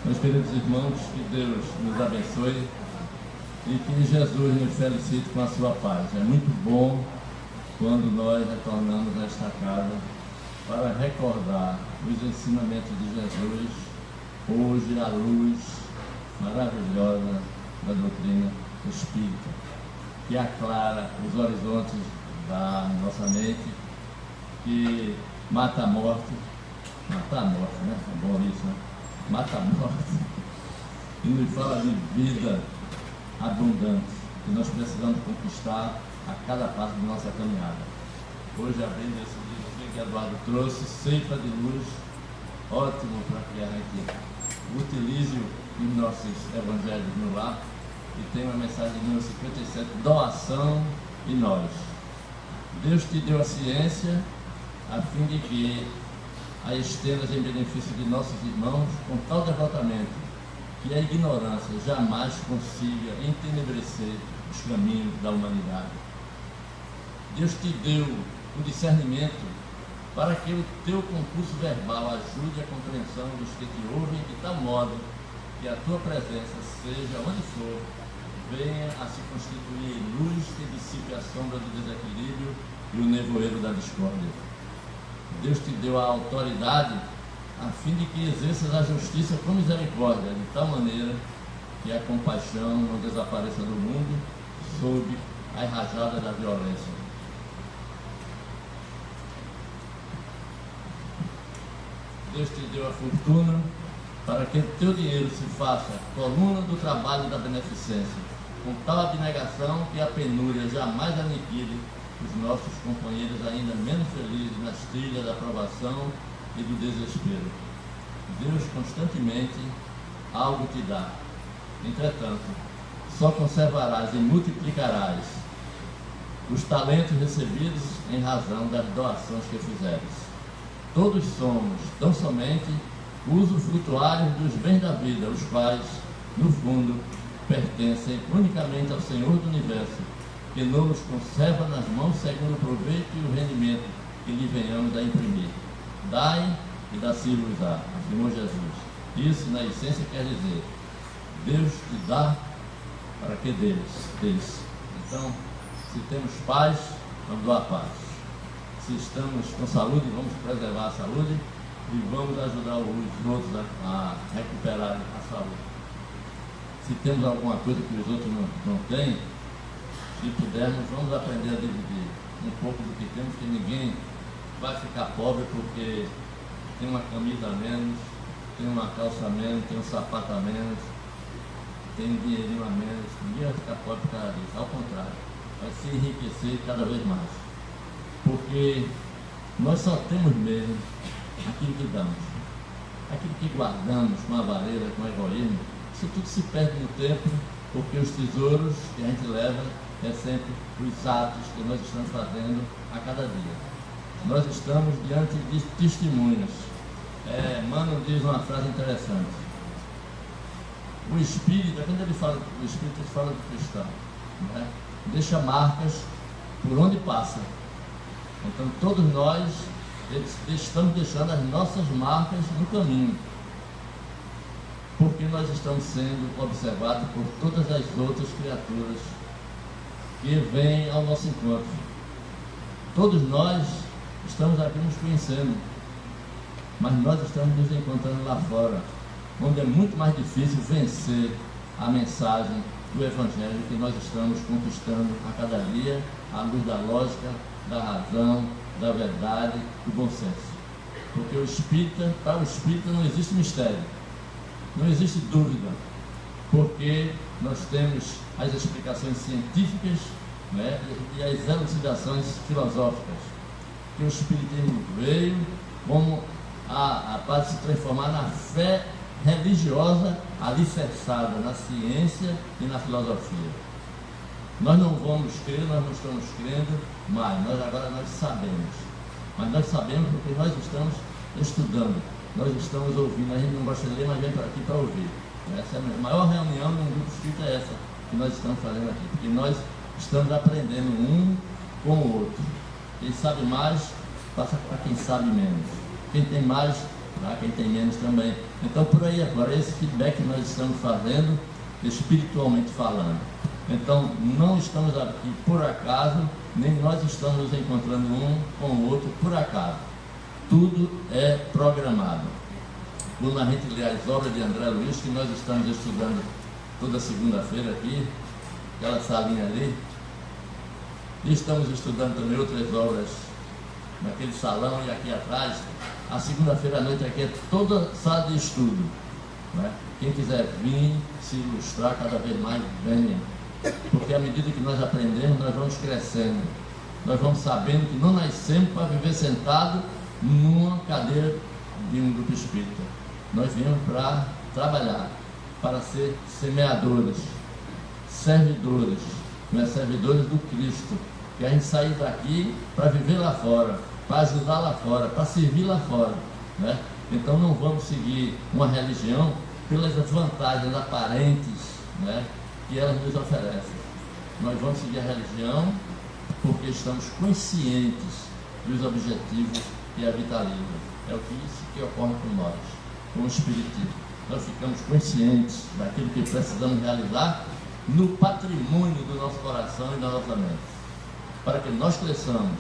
Meus queridos irmãos, que Deus nos abençoe e que Jesus nos felicite com a sua paz. É muito bom quando nós retornamos a esta casa para recordar os ensinamentos de Jesus, hoje à luz maravilhosa da doutrina espírita, que aclara os horizontes da nossa mente, que mata a morte, né? É bom isso, né? Mata a morte e nos fala de vida abundante, que nós precisamos conquistar a cada passo de nossa caminhada. Hoje, abrindo esse livro que Eduardo trouxe, Ceifa de Luz, ótimo para que a gente utilize os nossos evangelhos no lar, e tem uma mensagem de número 57, doação e nós. Deus te deu a ciência a fim de que a estendas em benefício de nossos irmãos com tal devotamento que a ignorância jamais consiga entenebrecer os caminhos da humanidade. Deus te deu o discernimento para que o teu concurso verbal ajude a compreensão dos que te ouvem de tal modo que a tua presença, seja onde for, venha a se constituir em luz que dissipe a sombra do desequilíbrio e o nevoeiro da discórdia. Deus te deu a autoridade a fim de que exerças a justiça com misericórdia, de tal maneira que a compaixão não desapareça do mundo sob a rajada da violência. Deus te deu a fortuna para que o teu dinheiro se faça coluna do trabalho e da beneficência, com tal abnegação que a penúria jamais aniquile os nossos companheiros ainda menos felizes nas trilhas da provação e do desespero. Deus constantemente algo te dá. Entretanto, só conservarás e multiplicarás os talentos recebidos em razão das doações que fizeres. Todos somos, tão somente, usufrutuários dos bens da vida, os quais, no fundo, pertencem unicamente ao Senhor do Universo, que nos conserva nas mãos segundo o proveito e o rendimento que lhe venhamos a imprimir. Dai e dá-se-vos-á, afirmou Jesus. Isso, na essência, quer dizer, Deus te dá para que deis. Então, se temos paz, vamos doar paz. Se estamos com saúde, vamos preservar a saúde e vamos ajudar os outros a recuperar a saúde. Se temos alguma coisa que os outros não têm, se pudermos, vamos aprender a dividir um pouco do que temos, que ninguém vai ficar pobre porque tem uma camisa a menos, tem uma calça a menos, tem um sapato a menos, tem um dinheirinho a menos. Ninguém vai ficar pobre por causa disso, ao contrário, vai se enriquecer cada vez mais, porque nós só temos mesmo aquilo que damos, aquilo que guardamos com avareza, com egoísmo. Isso tudo se perde no tempo, porque os tesouros que a gente leva é sempre os atos que nós estamos fazendo a cada dia. Nós estamos diante de testemunhas. Mano diz uma frase interessante. O espírito, quando ele fala do espírito, ele fala do cristão, né? Deixa marcas por onde passa. Então todos nós estamos deixando as nossas marcas no caminho, porque nós estamos sendo observados por todas as outras criaturas que vêm ao nosso encontro. Todos nós estamos aqui nos conhecendo, mas nós estamos nos encontrando lá fora, onde é muito mais difícil vencer a mensagem do Evangelho que nós estamos conquistando a cada dia, à luz da lógica, da razão, da verdade, do bom senso. Porque para o espírita não existe mistério, não existe dúvida, porque nós temos as explicações científicas, né, e as elucidações filosóficas, que o espiritismo veio como para se transformar na fé religiosa alicerçada na ciência e na filosofia. Nós não vamos crer, nós não estamos crendo, mas agora nós sabemos. Mas nós sabemos porque nós estamos estudando, nós estamos ouvindo. A gente não gosta de ler, mas vem para aqui para ouvir. Essa é a maior reunião de um grupo espírita, é essa que nós estamos fazendo aqui, porque nós estamos aprendendo um com o outro. Quem sabe mais, passa para quem sabe menos. Quem tem mais, para quem tem menos também. Então, por aí agora, esse feedback que nós estamos fazendo, espiritualmente falando. Então, não estamos aqui por acaso, nem nós estamos nos encontrando um com o outro por acaso. Tudo é programado. Quando a gente lê as obras de André Luiz, que nós estamos estudando toda segunda-feira aqui, aquela salinha ali, e estamos estudando também outras obras naquele salão e aqui atrás. A segunda-feira à noite aqui é toda sala de estudo, né? Quem quiser vir se ilustrar cada vez mais, venha. Porque à medida que nós aprendemos, nós vamos crescendo. Nós vamos sabendo que não nascemos para viver sentado numa cadeira de um grupo espírita. Nós viemos para trabalhar, para ser semeadores, servidores, né? Servidores do Cristo. Que a gente sair daqui para viver lá fora, para ajudar lá fora, para servir lá fora, né? Então não vamos seguir uma religião pelas vantagens aparentes, né, que elas nos oferecem. Nós vamos seguir a religião porque estamos conscientes dos objetivos que habita a livre. É isso que ocorre com nós, com o Espiritismo. Nós ficamos conscientes daquilo que precisamos realizar no patrimônio do nosso coração e da nossa mente, para que nós cresçamos,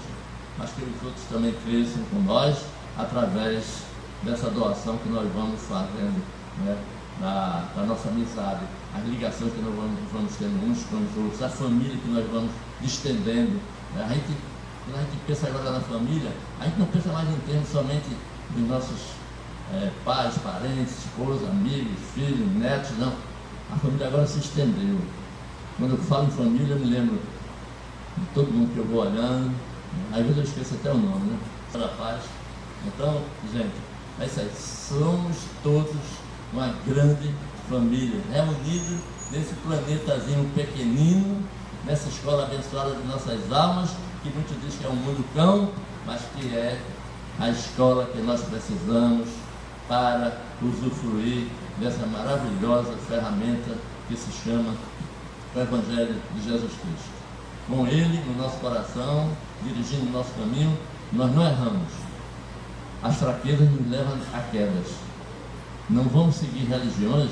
mas que os outros também cresçam com nós, através dessa doação que nós vamos fazendo, né, da nossa amizade, as ligações que nós vamos tendo uns com os outros, a família que nós vamos estendendo. Quando a gente pensa agora na família, a gente não pensa mais em termos somente dos nossos pais, parentes, esposa, amigos, filhos, netos, não. A família agora se estendeu. Quando eu falo em família, eu me lembro de todo mundo que eu vou olhando, às vezes eu esqueço até o nome, né? Da paz. Então, gente, é isso aí. Somos todos uma grande família, reunidos nesse planetazinho pequenino, nessa escola abençoada de nossas almas, que muitos dizem que é um mundo cão, mas que é a escola que nós precisamos para usufruir dessa maravilhosa ferramenta que se chama o Evangelho de Jesus Cristo. Com Ele no nosso coração, dirigindo o nosso caminho, nós não erramos. As fraquezas nos levam a quedas. Não vamos seguir religiões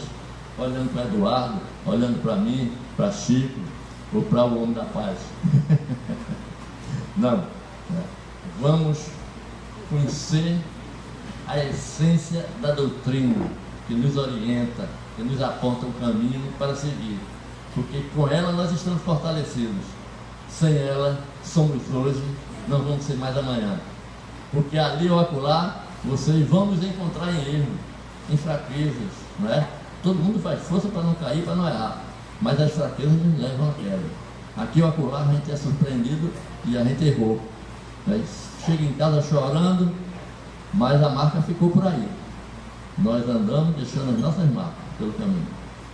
olhando para Eduardo, olhando para mim, para Chico ou para o homem da paz. Não. Vamos conhecer a essência da doutrina que nos orienta, que nos aponta o caminho para seguir. Porque com ela nós estamos fortalecidos. Sem ela, somos hoje, não vamos ser mais amanhã. Porque ali ou acolá, vocês vão nos encontrar em erro, em fraquezas, não é? Todo mundo faz força para não cair, para não errar, mas as fraquezas nos levam à queda. Aqui ou acolá a gente é surpreendido e a gente errou, né? Chega em casa chorando, mas a marca ficou por aí. Nós andamos deixando as nossas marcas pelo caminho.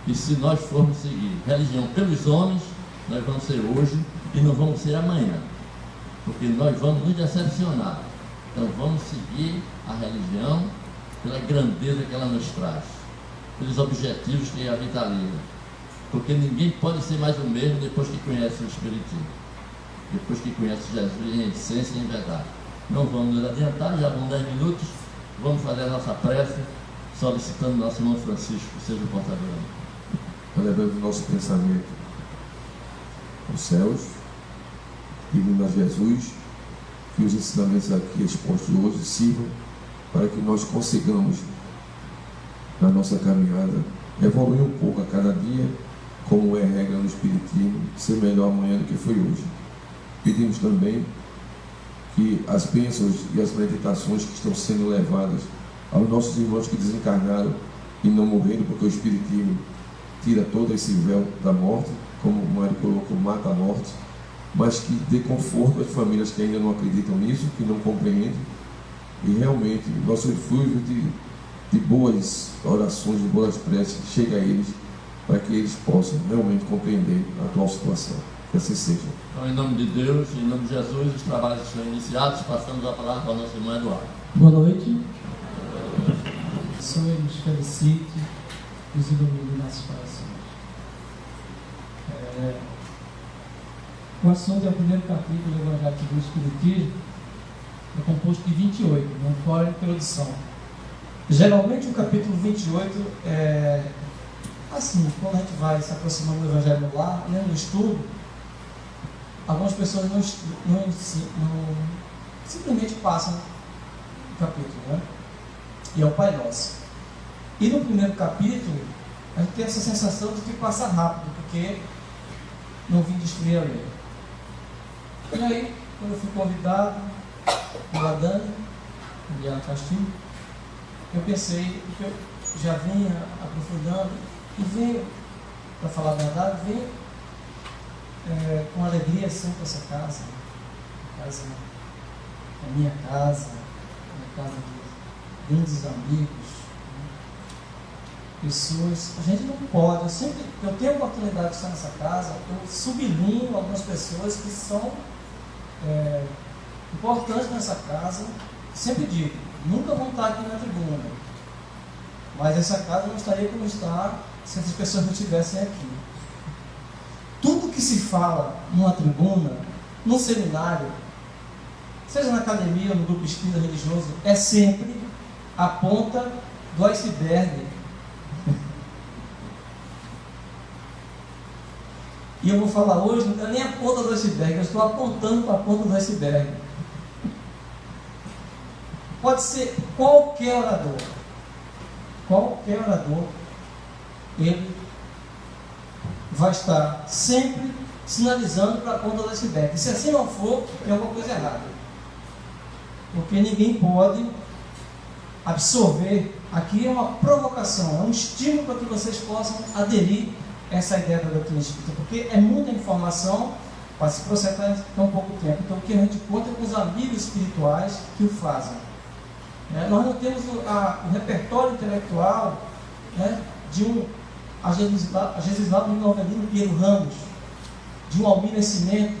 E se nós formos seguir religião pelos homens, nós vamos ser hoje e não vamos ser amanhã, porque nós vamos nos decepcionar. Então vamos seguir a religião pela grandeza que ela nos traz, pelos objetivos que habita ali, porque ninguém pode ser mais o mesmo depois que conhece o Espiritismo, depois que conhece Jesus em essência e em verdade. Não vamos nos adiantar, já vão 10 minutos, vamos fazer a nossa prece, solicitando nosso irmão Francisco que seja o portador. Elevando o nosso pensamento aos céus, pedindo a Jesus que os ensinamentos aqui expostos hoje sirvam para que nós consigamos, na nossa caminhada, evoluir um pouco a cada dia, como é regra no Espiritismo, ser melhor amanhã do que foi hoje. Pedimos também que as bênçãos e as meditações que estão sendo levadas aos nossos irmãos que desencarnaram e não morreram, porque o Espiritismo tira todo esse véu da morte, como o Mário colocou, mata a morte, mas que dê conforto às famílias que ainda não acreditam nisso, que não compreendem, e realmente nosso refúgio de boas orações, de boas preces, chega a eles, para que eles possam realmente compreender a atual situação. Que assim seja. Então, em nome de Deus, em nome de Jesus, os trabalhos estão iniciados, passamos a palavra para o nosso irmão Eduardo. Boa noite. O Senhor nos felicite, nos ilumine nossos corações. O assunto é o primeiro capítulo do Evangelho do Espiritismo, é composto de 28, não fora a introdução. Geralmente o capítulo 28 é assim, quando a gente vai se aproximando do Evangelho no lar, né, no estudo, algumas pessoas não simplesmente passam o capítulo, né? E é o Pai Nosso. E no primeiro capítulo, a gente tem essa sensação de que passa rápido, porque não vim destruir a lei. E aí, quando eu fui convidado pela Dani, Diana Castilho, eu pensei, porque eu já vinha aprofundando, e venho, para falar a verdade, venho com alegria sempre essa casa, a minha casa de grandes amigos, pessoas. A gente não pode, eu tenho a oportunidade de estar nessa casa, eu sublinho algumas pessoas que são importantes nessa casa. Sempre digo, nunca vão estar aqui na tribuna, mas essa casa não estaria como está se essas pessoas não estivessem aqui. Tudo que se fala numa tribuna, num seminário, seja na academia ou no grupo espírita religioso, é sempre a ponta do iceberg. E eu vou falar hoje, não é nem a ponta do iceberg, eu estou apontando para a ponta do iceberg. Pode ser qualquer orador, ele vai estar sempre sinalizando para a ponta do iceberg. E se assim não for, tem alguma coisa errada. Porque ninguém pode absorver. Aqui é uma provocação, é um estímulo para que vocês possam aderir a essa ideia da doutrina espírita, porque é muita informação para se processar em tão pouco tempo. Então, o que a gente conta é com os amigos espirituais que o fazem. Nós não temos o repertório intelectual, né, de um Agesislao Novelino Piero Ramos, de um Almir Nascimento,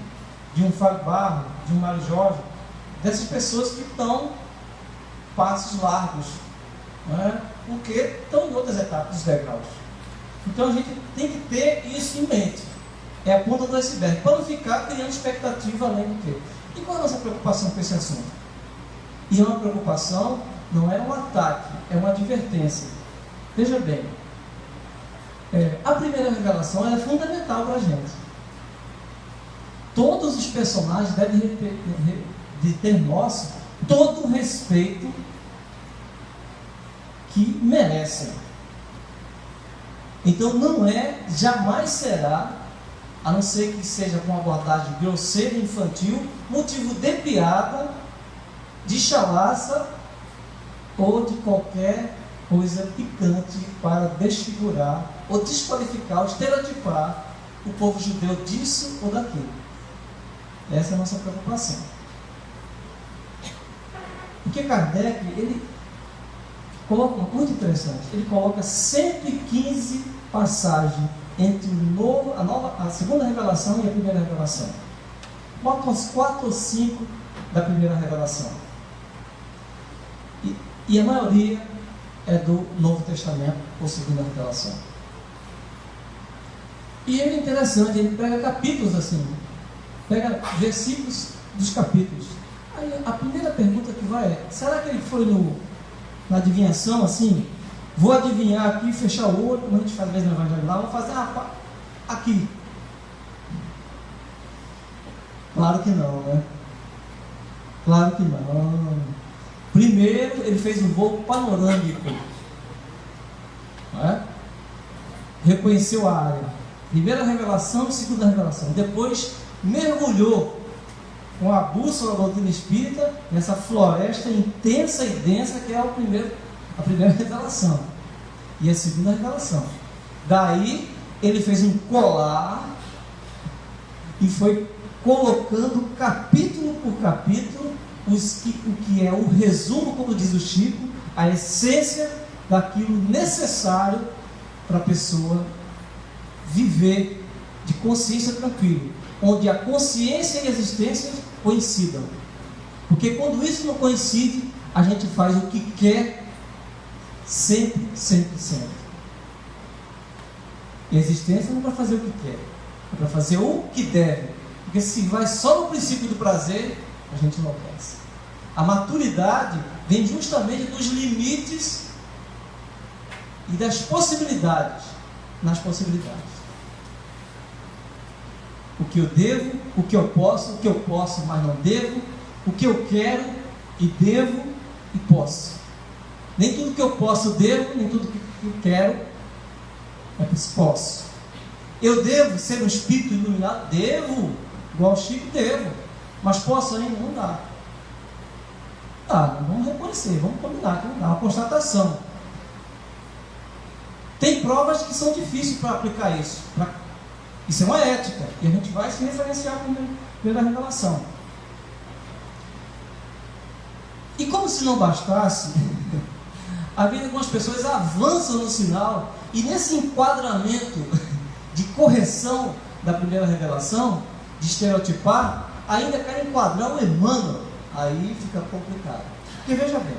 de um Fábio Barro, de um Mário Jorge, dessas pessoas que estão passos largos, né, porque estão em outras etapas dos degraus. Então a gente tem que ter isso em mente. É a ponta do iceberg, para não ficar criando expectativa além do que. E qual é a nossa preocupação com esse assunto? E é uma preocupação, não é um ataque, é uma advertência. Veja bem, a primeira revelação é fundamental para a gente. Todos os personagens devem ter nosso todo o respeito que merecem. Então jamais será, a não ser que seja com uma abordagem grosseira e infantil, motivo de piada, de chalaça ou de qualquer coisa picante para desfigurar ou desqualificar ou estereotipar o povo judeu disso ou daquilo. Essa é a nossa preocupação. Porque Kardec, ele coloca, muito interessante, ele coloca 115 passagens entre a segunda revelação e a primeira revelação. Bota uns 4 ou 5 da primeira revelação. E a maioria é do Novo Testamento, ou segunda revelação. E ele é interessante, ele pega capítulos assim, pega versículos dos capítulos. Aí a primeira pergunta que vai é: será que ele foi na adivinhação assim? Vou adivinhar aqui, fechar o olho, como a gente faz mesmo no Evangelho lá, vou fazer aqui. Claro que não, né? Claro que não. Primeiro ele fez um voo panorâmico, reconheceu a área, primeira revelação, segunda revelação, depois mergulhou com a bússola da doutrina espírita nessa floresta intensa e densa que é a primeira revelação e a segunda revelação. Daí ele fez um colar e foi colocando capítulo por capítulo o que é o resumo, como diz o Chico, a essência daquilo necessário para a pessoa viver de consciência tranquila, onde a consciência e a existência coincidam. Porque quando isso não coincide, a gente faz o que quer sempre. E a existência não é para fazer o que quer, é para fazer o que deve. Porque se vai só no princípio do prazer, a gente enlouquece. A maturidade vem justamente dos limites e das possibilidades nas possibilidades. O que eu devo, o que eu posso, mas não devo, o que eu quero e devo e posso. Nem tudo que eu posso devo, nem tudo que eu quero posso. Eu devo ser um espírito iluminado? Devo, igual o Chico, devo, mas posso ainda? Não dá. Vamos reconhecer, vamos combinar, que não dá, uma constatação. Tem provas que são difíceis para aplicar isso. Isso é uma ética, e a gente vai se referenciar pela revelação. E como se não bastasse, havia algumas pessoas avançam no sinal, e nesse enquadramento de correção da primeira revelação, de estereotipar, ainda querem enquadrar o Emmanuel. Aí fica complicado. Porque veja bem,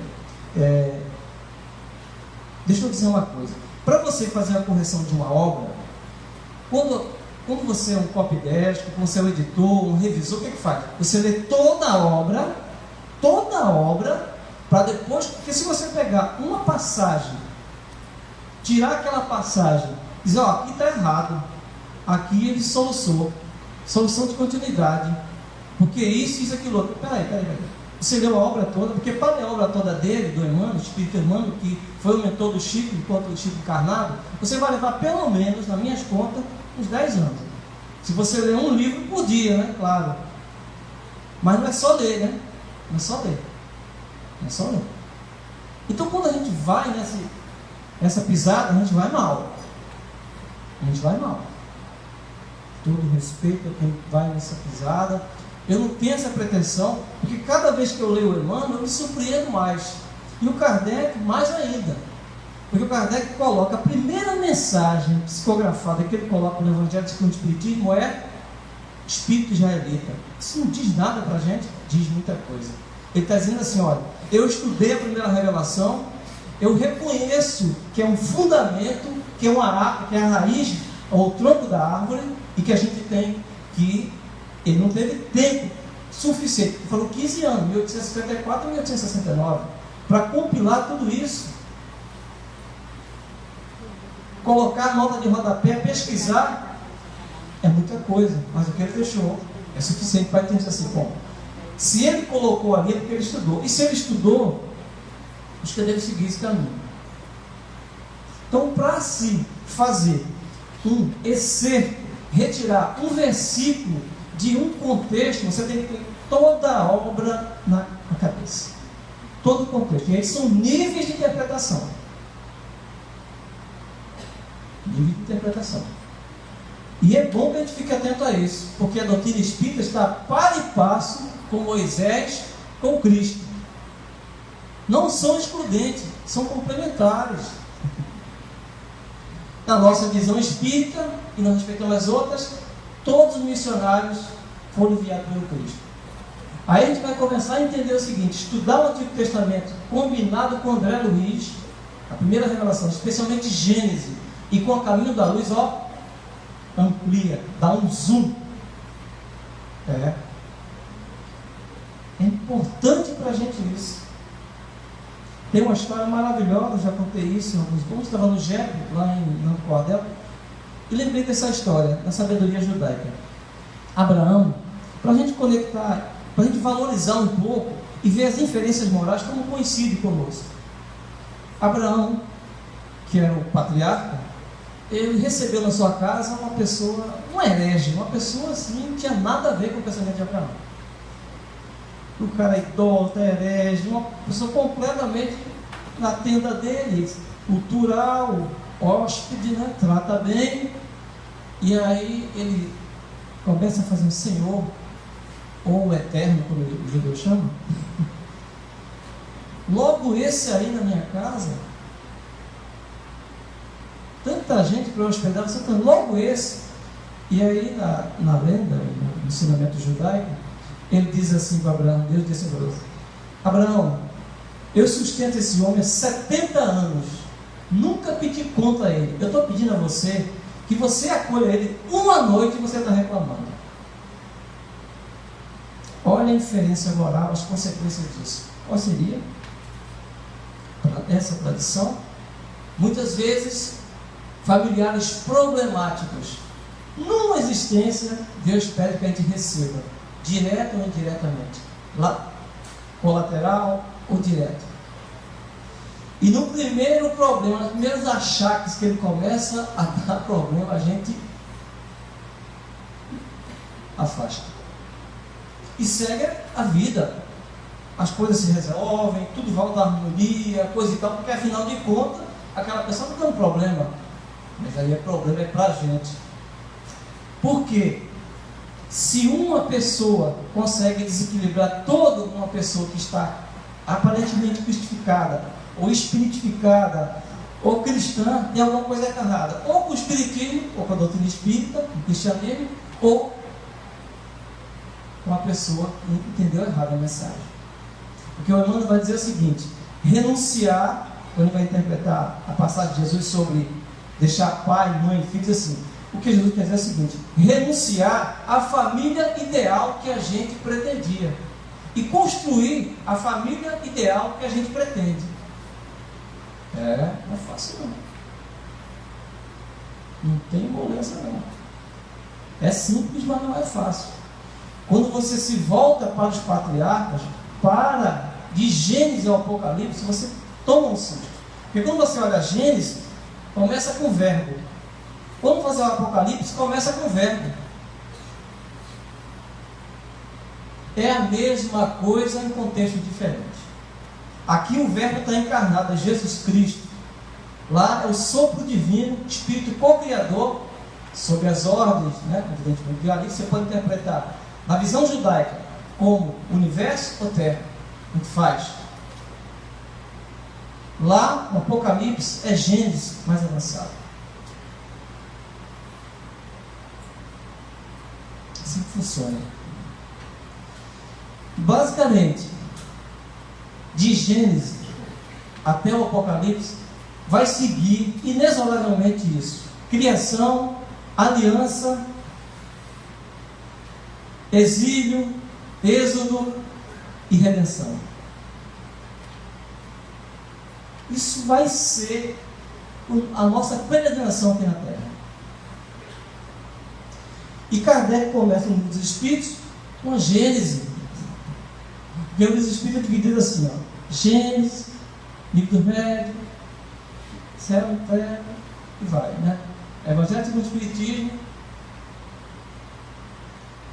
deixa eu dizer uma coisa. Para você fazer a correção de uma obra, quando você é um copydéstico, quando você é um editor, um revisor, o que faz? Você lê toda a obra, para depois, porque se você pegar uma passagem, tirar aquela passagem, dizer, aqui está errado, aqui ele solução de continuidade, porque isso, aquilo outro. Peraí. Você leu a obra toda, porque para ler a obra toda dele, do Emmanuel, do Espírito Emmanuel, que foi o mentor do Chico, enquanto o Chico encarnado, você vai levar pelo menos, nas minhas contas, uns 10 anos. Se você ler um livro por dia, né? Claro. Mas não é só ler, né? Não é só ler. Então, quando a gente vai nessa pisada, a gente vai mal. Todo respeito a quem vai nessa pisada. Eu não tenho essa pretensão, porque cada vez que eu leio o Emmanuel, eu me surpreendo mais. E o Kardec, mais ainda. Porque o Kardec coloca a primeira mensagem psicografada que ele coloca no Evangelho segundo o Espiritismo é Espírito Israelita. Isso não diz nada para a gente? Diz muita coisa. Ele está dizendo assim, olha, eu estudei a primeira revelação, eu reconheço que é um fundamento, que é a raiz, ou o tronco da árvore, e que a gente tem que... Ele não teve tempo suficiente, ele falou 15 anos, 1854 e 1869, para compilar tudo isso, colocar a nota de rodapé, pesquisar, é muita coisa, mas o que ele deixou é suficiente para entender assim, bom, se ele colocou ali é porque ele estudou, e se ele estudou, acho que ele deve seguir esse caminho. Então, para se fazer um excerto, retirar um versículo de um contexto, você tem que ter toda a obra na cabeça. Todo o contexto. E aí são níveis de interpretação. E é bom que a gente fique atento a isso, porque a doutrina espírita está par e passo com Moisés, com Cristo. Não são excludentes, são complementares. Na nossa visão espírita, e não respeitamos as outras, todos os missionários foram enviados pelo Cristo. Aí a gente vai começar a entender o seguinte: estudar o Antigo Testamento combinado com André Luiz, a primeira revelação, especialmente Gênesis, e com o Caminho da Luz, amplia, dá um zoom. É importante para a gente isso. Tem uma história maravilhosa, já contei isso em alguns pontos. Estava no GEP, lá em Nando Cordel, e lembrei dessa história, da sabedoria judaica. Abraão, para a gente conectar, para a gente valorizar um pouco e ver as inferências morais como coincidem conosco. Abraão, que era o patriarca, ele recebeu na sua casa uma pessoa, um herege, uma pessoa assim, não tinha nada a ver com o pensamento de Abraão. O cara idólatra, herege, uma pessoa completamente na tenda dele, cultural, hóspede, né? Trata bem. E aí ele começa a fazer o Senhor, ou o Eterno, como o judeu chama. Logo esse aí na minha casa, tanta gente para eu hospedar, logo esse. E aí na lenda, no ensinamento judaico, ele diz assim para Abraão, Deus disse para Abraão: Abraão, eu sustento esse homem há 70 anos, nunca pedi conta a ele, eu estou pedindo a você que você acolha ele uma noite e você está reclamando. Olha a inferência moral, as consequências disso. Qual seria essa tradição muitas vezes familiares problemáticos. Numa existência, Deus pede que a gente receba, direto ou indiretamente, colateral ou direto. E no primeiro problema, nos primeiros achaques que ele começa a dar problema, a gente afasta e segue a vida. As coisas se resolvem, tudo volta à harmonia, coisa e tal, porque afinal de contas aquela pessoa não tem um problema, mas aí o problema é para a gente. Porque se uma pessoa consegue desequilibrar toda uma pessoa que está aparentemente cristificada, ou espiritificada, ou cristã, tem alguma coisa errada, ou com o espiritismo, ou com a doutrina espírita, com o cristianismo, ou com a pessoa que entendeu errado a mensagem. Porque o Emmanuel vai dizer o seguinte: renunciar, quando ele vai interpretar a passagem de Jesus sobre deixar pai, mãe e filhos, assim, o que Jesus quer dizer é o seguinte: renunciar à família ideal que a gente pretendia e construir a família ideal que a gente pretende. Não é fácil não. Não tem moleza não. É simples, mas não é fácil. Quando você se volta para os patriarcas, de Gênesis ao Apocalipse, você toma um susto. Porque quando você olha Gênesis, começa com o verbo. Quando fazer o Apocalipse, começa com o verbo. É a mesma coisa em contexto diferente. Aqui o verbo está encarnado, é Jesus Cristo. Lá é o sopro divino, Espírito co-criador, sob as ordens, evidentemente, e ali você pode interpretar, na visão judaica, como universo ou terra. Tanto faz. Lá no Apocalipse é Gênesis mais avançado. Assim que funciona. Basicamente, de Gênesis até o Apocalipse, vai seguir inexoravelmente isso: criação, aliança, exílio, êxodo e redenção. Isso vai ser a nossa peregrinação aqui na Terra. E Kardec começa no livro dos Espíritos com a Gênese. Porque o livro dos Espíritos é dividido assim, Gênesis, livro dos médios, céu, terra, e vai, Evangelho segundo o Espiritismo,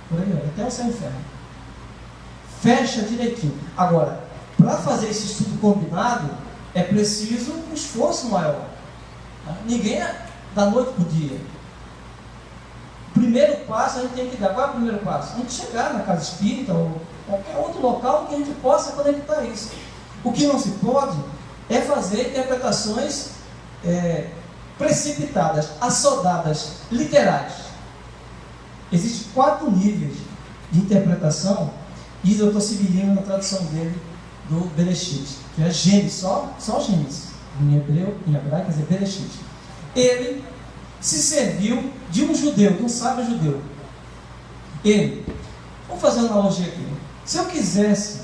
por aí, até o céu e inferno. Fecha direitinho. Agora, para fazer esse estudo combinado, é preciso um esforço maior. Ninguém é da noite para o dia. O primeiro passo a gente tem que dar. Qual é o primeiro passo? A gente chegar na casa espírita ou qualquer outro local que a gente possa conectar isso. O que não se pode é fazer interpretações precipitadas, assodadas, literais. Existem 4 níveis de interpretação, diz o Dr. Severino na tradução dele do Bereshit, que é Gênesis, só Gênesis, em hebraico quer dizer Bereshit. Ele se serviu de um judeu, de um sábio judeu. Vamos fazer uma analogia aqui. Se eu quisesse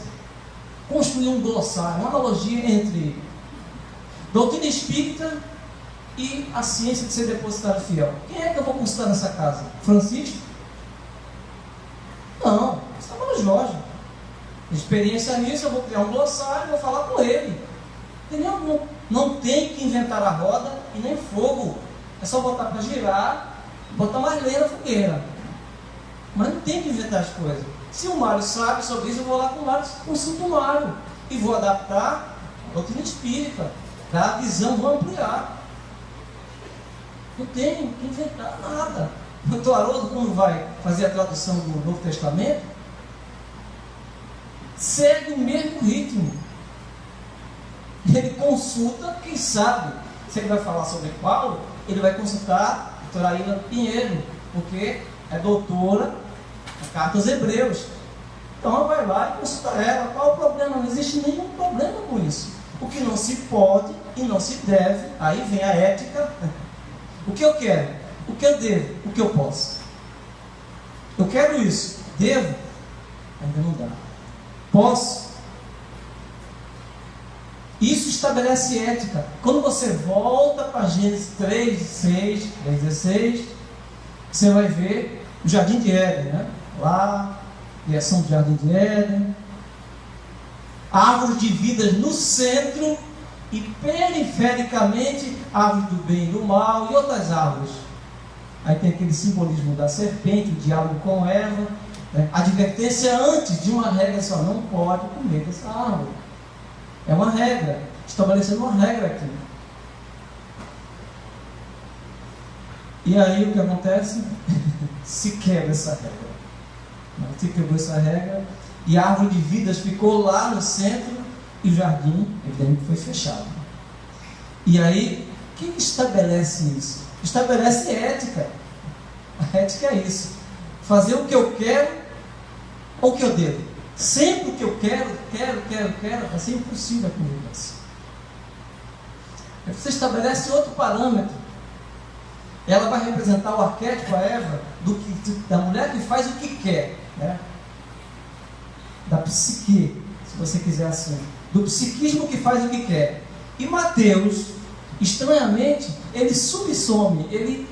construir um glossário, uma analogia entre doutrina espírita e a ciência de ser depositário fiel, quem é que eu vou consultar nessa casa? Francisco? Não, você está no Jorge. Experiência nisso, eu vou criar um glossário, vou falar com ele. Entendeu? Não tem que inventar a roda e nem fogo. É só botar para girar, botar mais lenha na fogueira. Mas não tem que inventar as coisas. Se o Mário sabe sobre isso, eu vou lá com o Mário, consulto o Mário e vou adaptar a doutrina espírita, a visão, vou ampliar. Não tem que inventar nada. O doutor Haroldo, quando vai fazer a tradução do Novo Testamento, segue o mesmo ritmo. Ele consulta, quem sabe, se ele vai falar sobre Paulo, ele vai consultar a doutora Aila Pinheiro, porque é doutora da Carta aos Hebreus. Então vai lá e consulta ela. Qual o problema? Não existe nenhum problema com isso. O que não se pode e não se deve, aí vem a ética. O que eu quero? O que eu devo? O que eu posso? Eu quero isso. Devo? Ainda não dá. Posso? Isso estabelece ética. Quando você volta para Gênesis 3:16, você vai ver o Jardim de Éden, né? Lá, criação do Jardim de Éden, árvore de vida no centro e perifericamente árvore do bem e do mal e outras árvores. Aí tem aquele simbolismo da serpente, o diálogo com Eva, né? Advertência antes de uma regra só: não pode comer dessa árvore. É uma regra, estabelecendo uma regra aqui. E aí o que acontece? Se quebra essa regra. Se quebrou essa regra e a árvore de vidas ficou lá no centro e o jardim, evidentemente, foi fechado. E aí, o que estabelece isso? Estabelece ética. A ética é isso: fazer o que eu quero ou o que eu devo. Sempre o que eu quero, vai ser impossível a convivência. Você estabelece outro parâmetro. Ela vai representar o arquétipo, a Eva, da mulher que faz o que quer, né? Da psique, se você quiser assim, do psiquismo que faz o que quer. E Mateus, estranhamente, ele subsome, ele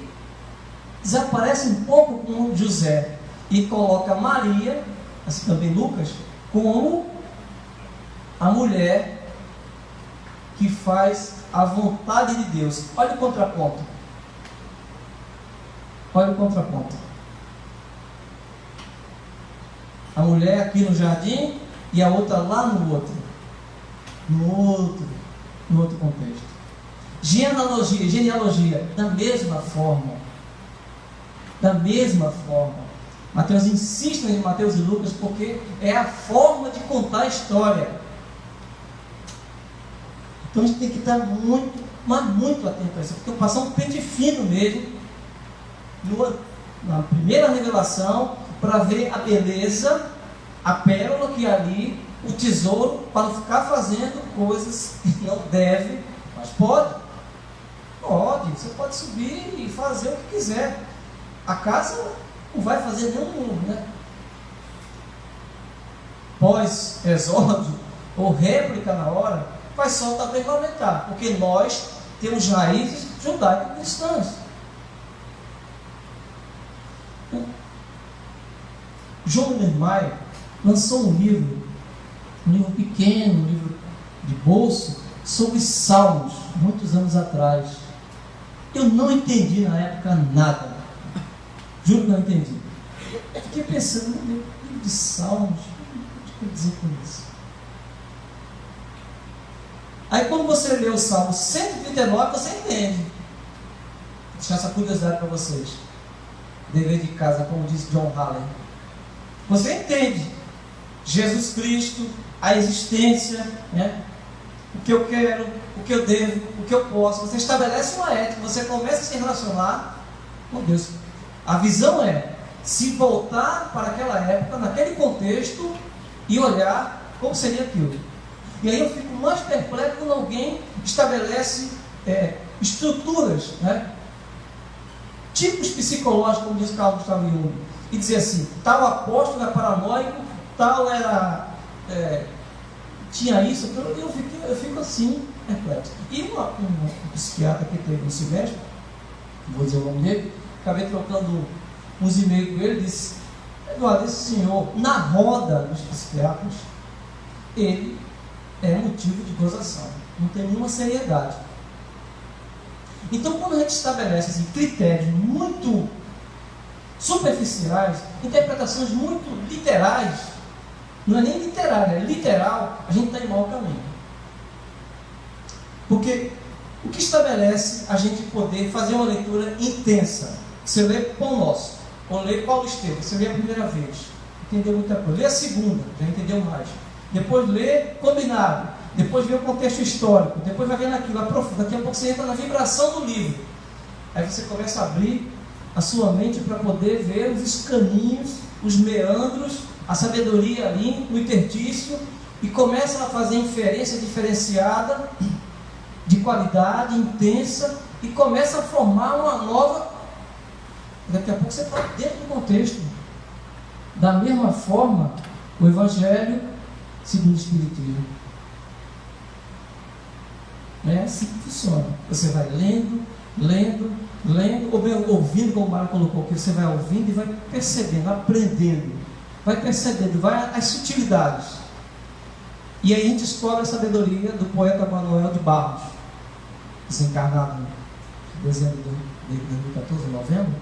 desaparece um pouco com José e coloca Maria, assim também Lucas, como a mulher que faz a vontade de Deus. Olha o contraponto. Olha o contraponto. A mulher aqui no jardim e a outra lá no outro contexto. Genealogia, da mesma forma. Mateus insiste em Mateus e Lucas porque é a forma de contar a história. Então a gente tem que estar muito, mas muito atento a isso, porque passar um pente fino mesmo na primeira revelação para ver a beleza, a pérola que há ali, o tesouro, para não ficar fazendo coisas que não deve, mas pode. Você pode subir e fazer o que quiser. A casa não vai fazer nenhum, né? Pós-exódio ou réplica na hora, vai só também lamentar, porque nós temos raízes judaico-cristãs. João Niemeyer lançou um livro pequeno, um livro de bolso, sobre salmos, muitos anos atrás. Eu não entendi na época nada. Juro que não entendi. Fiquei pensando, livro de salmos, o que quer dizer com isso? Aí quando você lê o Salmo 139, você entende. Vou deixar essa curiosidade para vocês. Dever de casa, como disse John Haller. Você entende Jesus Cristo, a existência, né? O que eu quero, o que eu devo, o que eu posso. Você estabelece uma ética, você começa a se relacionar com Deus. A visão é se voltar para aquela época, naquele contexto, e olhar como seria aquilo. E aí eu fico mais perplexo quando alguém estabelece estruturas, né? Tipos psicológicos, como diz Carl Gustav Jung, e dizer assim: tal apóstolo era paranoico, tal era tinha isso, eu fico assim perplexo. E um psiquiatra que teve no semestre, vou dizer o nome dele, acabei trocando uns e-mails com ele, disse: Eduardo, esse senhor, na roda dos psiquiatras, ele é motivo de gozação, não tem nenhuma seriedade. Então, quando a gente estabelece assim, critérios muito superficiais, interpretações muito literais, não é nem literária, é literal, a gente está em mau caminho. Porque o que estabelece a gente poder fazer uma leitura intensa? Você lê Pão Nosso, ou lê Paulo Estevam, você lê a primeira vez, entendeu muita coisa. Lê a segunda, já entendeu mais. Depois lê Combinado, depois vê o contexto histórico, depois vai vendo aquilo, aprofunda. Daqui a pouco você entra na vibração do livro. Aí você começa a abrir a sua mente para poder ver os escaninhos, os meandros, a sabedoria ali, o interstício, e começa a fazer inferência diferenciada, de qualidade, intensa, e começa a formar uma nova. Daqui a pouco você está dentro do contexto. Da mesma forma, o Evangelho segundo o Espiritismo. Não é assim que funciona. Você vai lendo, ou bem ouvindo, como o Mário colocou aqui, você vai ouvindo e vai percebendo, aprendendo, vai às sutilidades. E aí a gente explora a sabedoria do poeta Manuel de Barros, desencarnado em dezembro de 2014, novembro,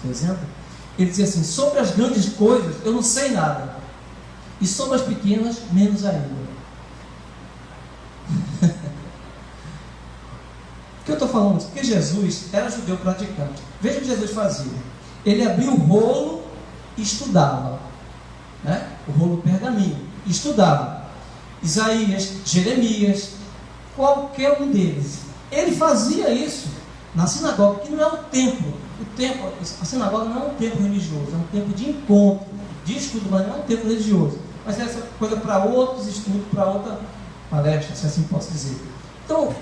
dezembro. Ele dizia assim: sobre as grandes coisas eu não sei nada, e sobre as pequenas menos ainda. Por que eu estou falando isso? Porque Jesus era judeu praticante. Veja o que Jesus fazia. Ele abria o rolo e estudava, né? O rolo pergaminho, e estudava Isaías, Jeremias, qualquer um deles. Ele fazia isso na sinagoga, que não é um templo. A sinagoga não é um templo religioso, é um templo de encontro, de estudo, mas não é um templo religioso. Mas é essa coisa para outros estudos, para outra palestra, se assim posso dizer. Então,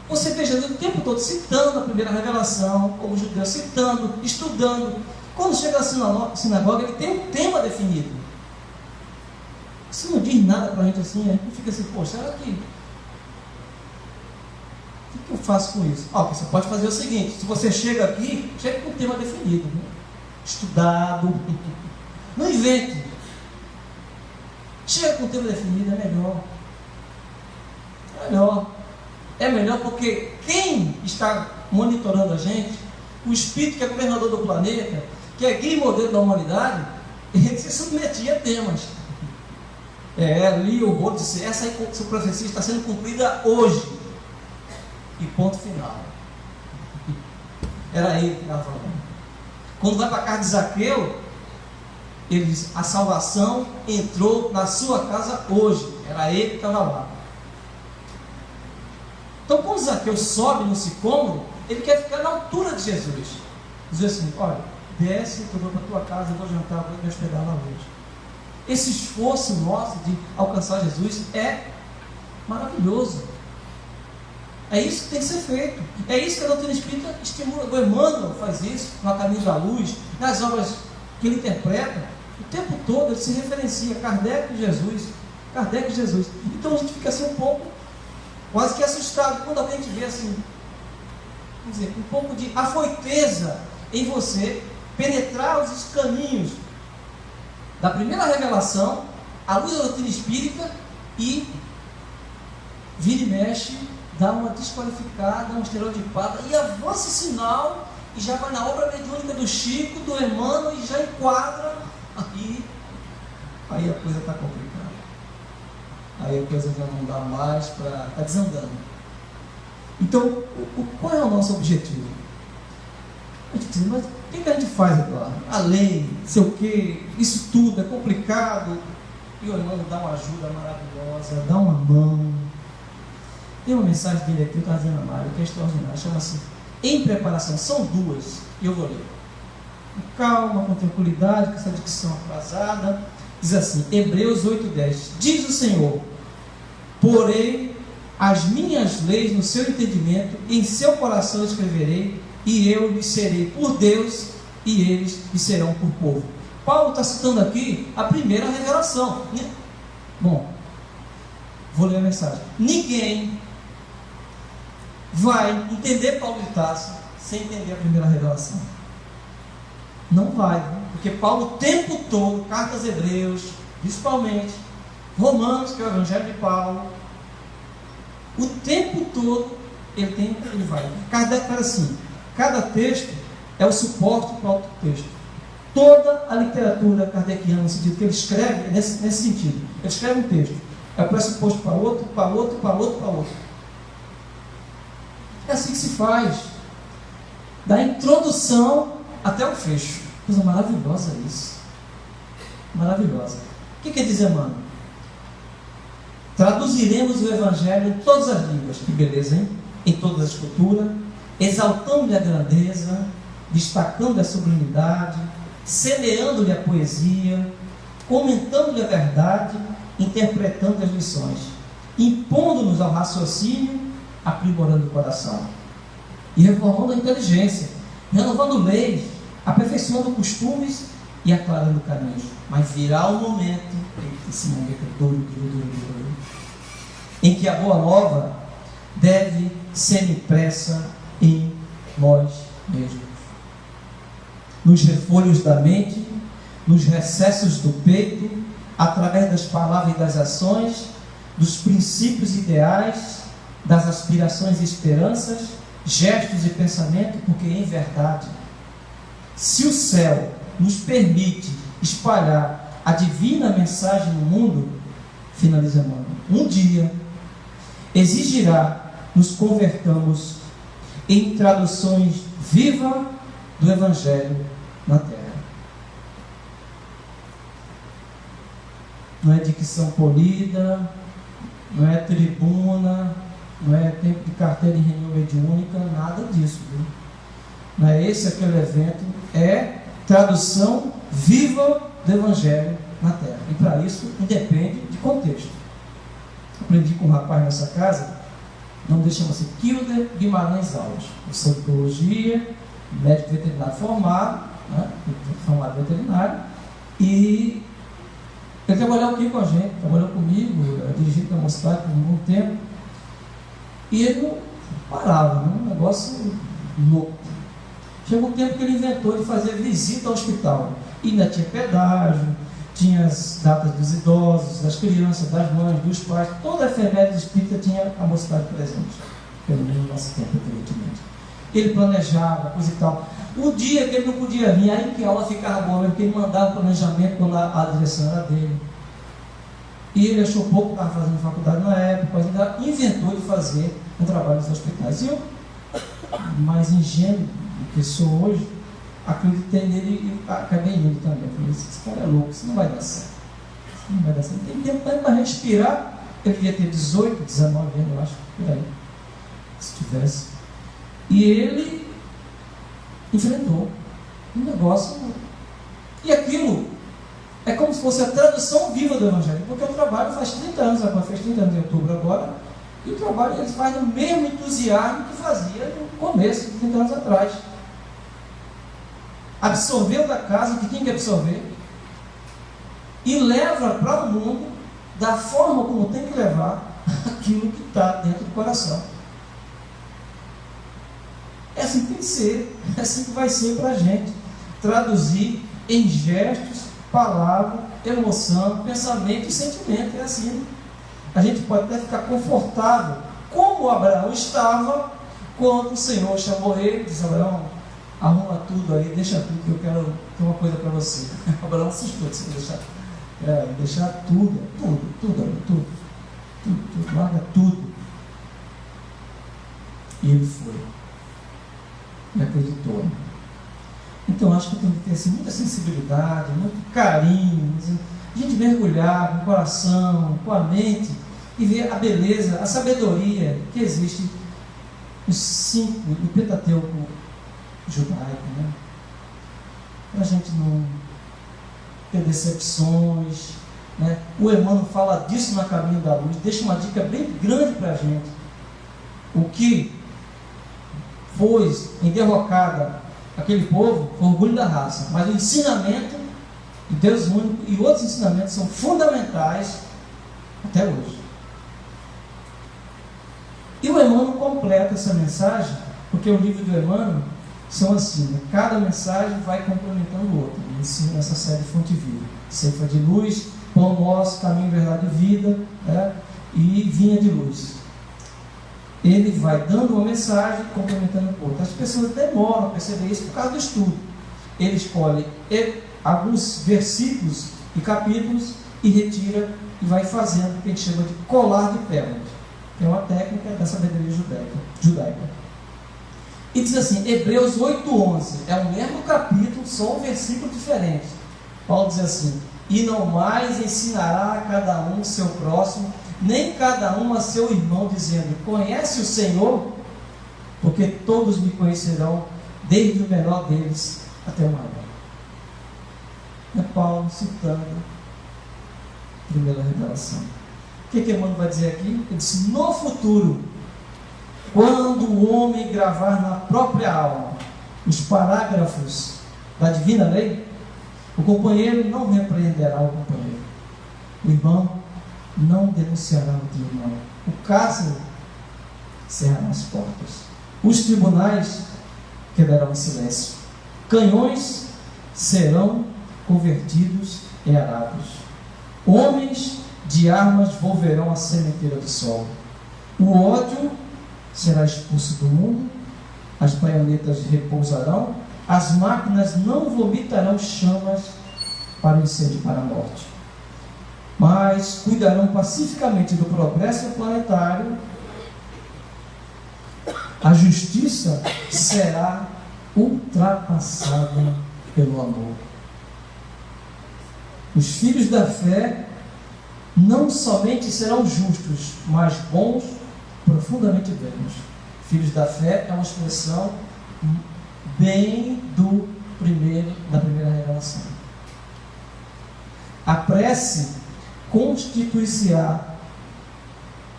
você vê Jesus o tempo todo citando a primeira revelação, como judeu, citando, estudando. Quando chega na sinagoga, ele tem um tema definido. Isso não diz nada para a gente assim, a gente fica assim: poxa, será que... O que eu faço com isso? Você pode fazer o seguinte: se você chega aqui, chega com um tema definido, né? Estudado. Não invente. Chega com um tema definido, é melhor. É melhor porque quem está monitorando a gente, o Espírito que é governador do planeta, que é guia e modelo da humanidade, ele se submetia a temas. Ali o rolo disse: essa profecia está sendo cumprida hoje. E ponto final. Era ele que estava falando. Quando vai para a casa de Zaqueu, ele diz: a salvação entrou na sua casa hoje. Era ele que estava lá. Então, quando Zaqueu sobe no sicômoro, ele quer ficar na altura de Jesus. Diz assim: olha, desce, que eu vou para a tua casa, eu vou jantar, eu vou me hospedar lá hoje. Esse esforço nosso de alcançar Jesus é maravilhoso. É isso que tem que ser feito. É isso que a doutrina espírita estimula. O Emmanuel faz isso no Caminho da Luz, nas obras que ele interpreta. O tempo todo ele se referencia Kardec e Jesus. Kardec e Jesus. Então a gente fica assim um pouco, quase que assustado, quando alguém te vê assim, quer dizer, um pouco de afoiteza em você, penetrar os caminhos da primeira revelação, à luz da doutrina espírita, e vira e mexe, dá uma desqualificada, uma estereotipada, e avança o sinal, e já vai na obra mediúnica do Chico, do Emmanuel, e já enquadra, aí a coisa está complicada. Aí a coisa já não dá mais para... está desandando. Então, qual é o nosso objetivo? A gente diz: mas o que a gente faz, Eduardo? A lei, sei o quê, isso tudo é complicado. E o irmão dá uma ajuda maravilhosa, dá uma mão. Tem uma mensagem dele aqui, eu estava dizendo a Mário, que é extraordinária, chama-se Em Preparação. São duas, e eu vou ler. Com calma, com tranquilidade, com essa dicção atrasada. Diz assim, Hebreus 8:10: diz o Senhor: porei as minhas leis no seu entendimento, em seu coração escreverei, e eu lhes serei por Deus, e eles lhes serão por povo. Paulo está citando aqui a primeira revelação. Bom, vou ler a mensagem. Ninguém vai entender Paulo de Tarso sem entender a primeira revelação. Não vai, porque Paulo o tempo todo, cartas Hebreus, principalmente, Romanos, que é o Evangelho de Paulo, o tempo todo ele vai. Kardec fala assim: cada texto é o suporte para outro texto. Toda a literatura kardeciana, no sentido que ele escreve, nesse sentido, ele escreve um texto, é o pressuposto para outro, para outro, para outro, para outro. É assim que se faz, da introdução até o fecho. Coisa maravilhosa isso, maravilhosa. O que quer dizer, mano? Traduziremos o Evangelho em todas as línguas. Que beleza, hein? Em todas as culturas, exaltando-lhe a grandeza, destacando a sublimidade, semeando-lhe a poesia, comentando-lhe a verdade, interpretando as lições, impondo-nos ao raciocínio, aprimorando o coração, e reformando a inteligência, renovando leis, aperfeiçoando costumes e aclarando caminhos. Mas virá o momento, esse momento duro, em que a boa nova deve ser impressa em nós mesmos, nos refolhos da mente, nos recessos do peito, através das palavras e das ações, dos princípios ideais, das aspirações e esperanças, gestos e pensamento, porque em verdade, se o céu nos permite espalhar a divina mensagem no mundo, finaliza Emmanuel, um dia exigirá nos convertamos em traduções vivas do Evangelho na Terra. Não é dicção polida, não é tribuna, não é tempo de carteira em reunião mediúnica, nada disso. Viu? Não é esse aquele evento, é tradução viva do Evangelho na Terra. E para isso independe de contexto. Aprendi com um rapaz nessa casa, o nome dele chama-se Kilder Guimarães Alves, professor de biologia, médico veterinário formado, né? Formado veterinário, e ele trabalhou aqui com a gente, trabalhou comigo, dirigindo para mostrar por um tempo, e ele não parava, né? Um negócio louco. Chegou um tempo que ele inventou de fazer visita ao hospital, e ainda tinha pedágio, tinha as datas dos idosos, das crianças, das mães, dos pais, toda a efeméride espírita tinha a mocidade presente, pelo menos no nosso tempo, evidentemente. Ele planejava, coisa e tal. O dia que ele não podia vir, aí que a aula ficava boa, porque ele mandava o planejamento quando a direção era dele. E ele achou pouco, estava fazendo faculdade na época, mas ainda inventou de fazer um trabalho nos hospitais. E eu, mais ingênuo do que sou hoje, acreditei nele e acabei indo também. Falei, esse cara é louco, isso não vai dar certo. Isso não vai dar certo. Tem tempo para respirar. Ele devia ter 18, 19 anos, eu acho, por aí, se tivesse. E ele enfrentou um negócio. E aquilo é como se fosse a tradução viva do Evangelho, porque o trabalho faz 30 anos, agora fez 30 anos em outubro agora, e o trabalho ele faz no mesmo entusiasmo que fazia no começo, 30 anos atrás. Absorveu da casa o que tinha que absorver e leva para o mundo da forma como tem que levar aquilo que está dentro do coração. É assim que tem que ser, é assim que vai ser para a gente. Traduzir em gestos, palavra, emoção, pensamento e sentimento. É assim. A gente pode até ficar confortável, como Abraão estava quando o Senhor chamou ele e disse: Abraão, arruma tudo aí, deixa tudo, que eu quero ter uma coisa para você. Abraão assustou de você deixar tudo, larga tudo. E ele foi. E acreditou. Então acho que tem que ter assim, muita sensibilidade, muito carinho, a gente mergulhar com o coração, com a mente e ver a beleza, a sabedoria que existe nos 5, no Pentateuco judaico, né? Para a gente não ter decepções, né? O Emmanuel fala disso na Caminho da Luz, deixa uma dica bem grande para a gente. O que pôs em derrocada aquele povo foi o orgulho da raça, mas o ensinamento de Deus único e outros ensinamentos são fundamentais até hoje. E o Emmanuel completa essa mensagem, porque o livro do Emmanuel são assim, né? Cada mensagem vai complementando o outro. Ensina essa série Fonte Viva, Ceifa de Luz, Pão Nosso, Caminho, Verdade e Vida, né? E Vinha de Luz. Ele vai dando uma mensagem, complementando o outro. As pessoas demoram a perceber isso por causa do estudo. Ele escolhe alguns versículos e capítulos e retira e vai fazendo o que a gente chama de colar de pérolas, que é uma técnica da sabedoria judaica. E diz assim, Hebreus 8:11, é o mesmo capítulo, só um versículo diferente. Paulo diz assim: e não mais ensinará a cada um seu próximo, nem cada um a seu irmão, dizendo: conhece o Senhor? Porque todos me conhecerão, desde o menor deles até o maior. É Paulo citando a primeira revelação. O que Emmanuel vai dizer aqui? Ele diz: no futuro, quando o homem gravar na própria alma os parágrafos da divina lei, o companheiro não repreenderá o companheiro, o irmão não denunciará o outro irmão, o cárcere cerrarão as portas. Os tribunais quedarão em silêncio. Canhões serão convertidos em arados. Homens de armas volverão à sementeira do sol. O ódio será expulso do mundo, as baionetas repousarão, as máquinas não vomitarão chamas para o incêndio e para a morte, mas cuidarão pacificamente do progresso planetário. A justiça será ultrapassada pelo amor. Os filhos da fé não somente serão justos, mas bons, profundamente belos. Filhos da fé é uma expressão bem da primeira revelação. A prece constitui-se-á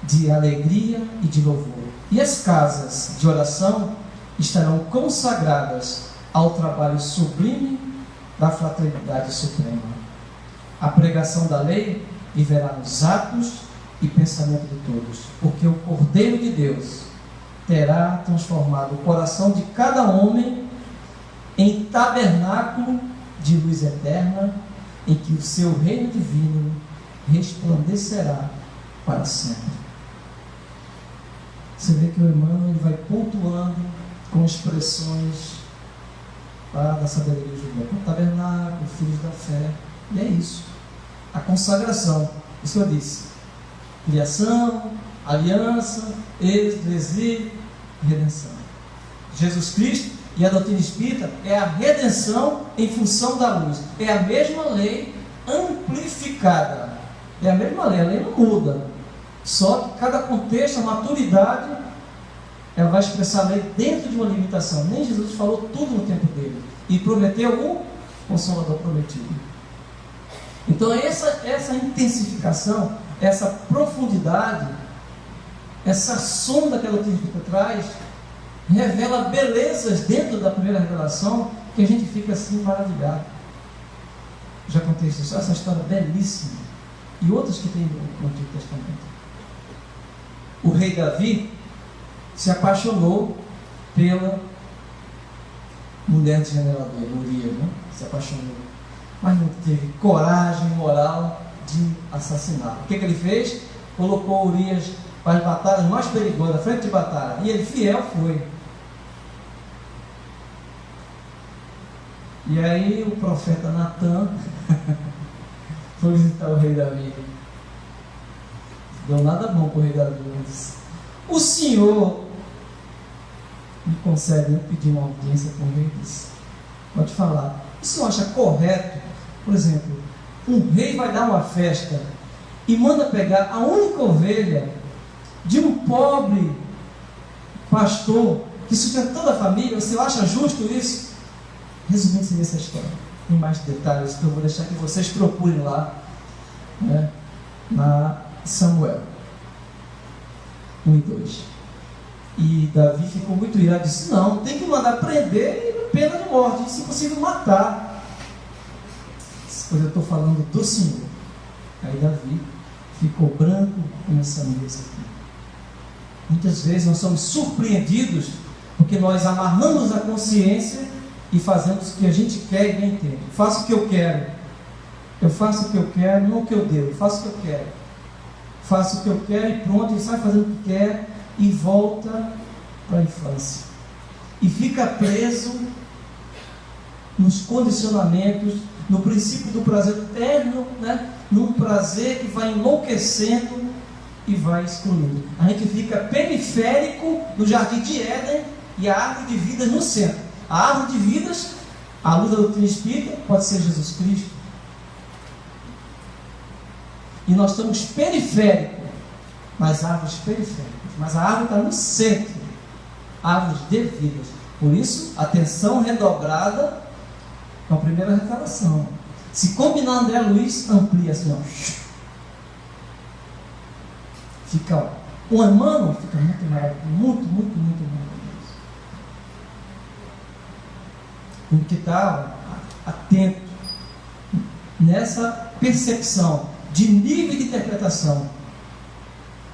de alegria e de louvor, e as casas de oração estarão consagradas ao trabalho sublime da fraternidade suprema. A pregação da lei viverá nos atos e pensamento de todos, porque o Cordeiro de Deus terá transformado o coração de cada homem em tabernáculo de luz eterna, em que o seu reino divino resplandecerá para sempre. Você vê que o Emmanuel ele vai pontuando com expressões da sabedoria judaica. O tabernáculo, filhos da fé, e é isso. A consagração, isso eu disse. Criação, aliança, êxodo, exílio, redenção. Jesus Cristo e a doutrina espírita é a redenção em função da luz. É a mesma lei amplificada. É a mesma lei, a lei não muda. Só que cada contexto, a maturidade, ela vai expressar a lei dentro de uma limitação. Nem Jesus falou tudo no tempo dele. E prometeu o Consolador prometido. Então essa intensificação, essa profundidade, essa sonda que a doutrina espírita traz, revela belezas dentro da primeira revelação que a gente fica assim maravilhado. Já contei essa história belíssima e outras que tem no Antigo Testamento. O rei Davi se apaixonou pela mulher do general dele, Urias, né? Se apaixonou, mas não teve coragem moral de assassinar. O que ele fez? Colocou Urias para as batalhas mais perigosas, frente de batalha, e ele fiel foi. E aí o profeta Natan foi visitar o rei Davi. Deu nada bom para o rei Davi. O senhor me concede pedir uma audiência com o rei? Disse, pode falar. O senhor acha correto, por exemplo, um rei vai dar uma festa e manda pegar a única ovelha de um pobre pastor que sustenta toda a família? Você acha justo isso? Resumindo, seria essa história. Tem mais detalhes que eu vou deixar que vocês procurem lá, né, na Samuel 1 e 2. E Davi ficou muito irado e disse, não, tem que mandar prender e pena de morte, se possível matar. Pois eu estou falando do Senhor. Aí Davi ficou branco com essa mesa aqui. Muitas vezes nós somos surpreendidos porque nós amarramos a consciência e fazemos o que a gente quer e bem entende. Faço o que eu quero. Eu faço o que eu quero, não o que eu devo. Faço o que eu quero. Faço o que eu quero e pronto, e sai fazendo o que quer e volta para a infância. E fica preso nos condicionamentos, no princípio do prazer eterno, né? Num prazer que vai enlouquecendo e vai excluindo. A gente fica periférico no jardim de Éden e a árvore de vida no centro. A árvore de vidas, à luz da doutrina espírita, pode ser Jesus Cristo. E nós estamos periféricos, nas árvores periféricas. Mas a árvore está no centro, árvores de vidas. Por isso, atenção redobrada com a primeira revelação. Se combinar André Luiz, amplia assim, ó. Fica, ó. O Emmanuel fica muito maravilhoso, muito maravilhoso. Porque está atento nessa percepção de nível de interpretação,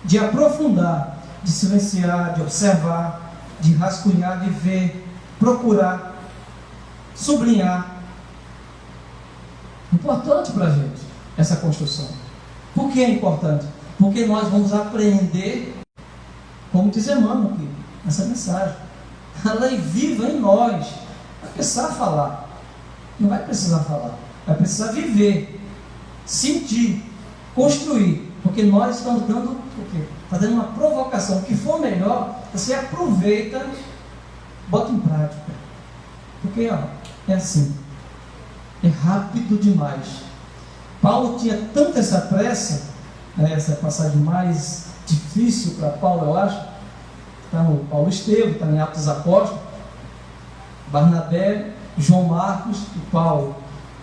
de aprofundar de silenciar, de observar, de rascunhar, de ver, procurar, sublinhar. Importante para a gente essa construção. Por que é importante? Porque nós vamos aprender, como diz Emmanuel aqui, nessa mensagem, a lei viva em nós. Vai precisar falar, não vai precisar falar, vai precisar viver, sentir, construir, porque nós estamos dando o quê? Está dando uma provocação. O que for melhor, você aproveita, bota em prática, porque é assim, é rápido demais. Paulo tinha tanta essa pressa, essa passagem mais difícil para Paulo, eu acho, está no Paulo Estevam, está em Atos dos Apóstolos, Barnabé, João Marcos e Paulo.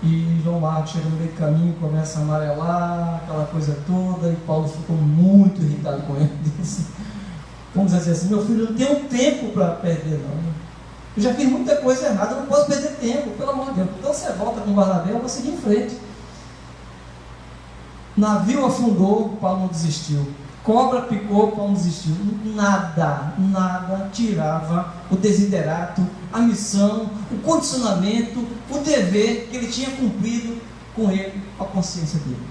E João Marcos chega no meio do caminho, começa a amarelar, aquela coisa toda, e Paulo ficou muito irritado com ele. Disse, vamos dizer assim, meu filho, eu não tenho tempo para perder não. Eu já fiz muita coisa errada, eu não posso perder tempo, pelo amor de Deus. Então você volta com o Barnabé, eu vou seguir em frente. Navio afundou, Paulo não desistiu. Cobra picou, Paulo não desistiu. Nada tirava o desiderato, a missão, o condicionamento, o dever que ele tinha cumprido com ele, a consciência dele.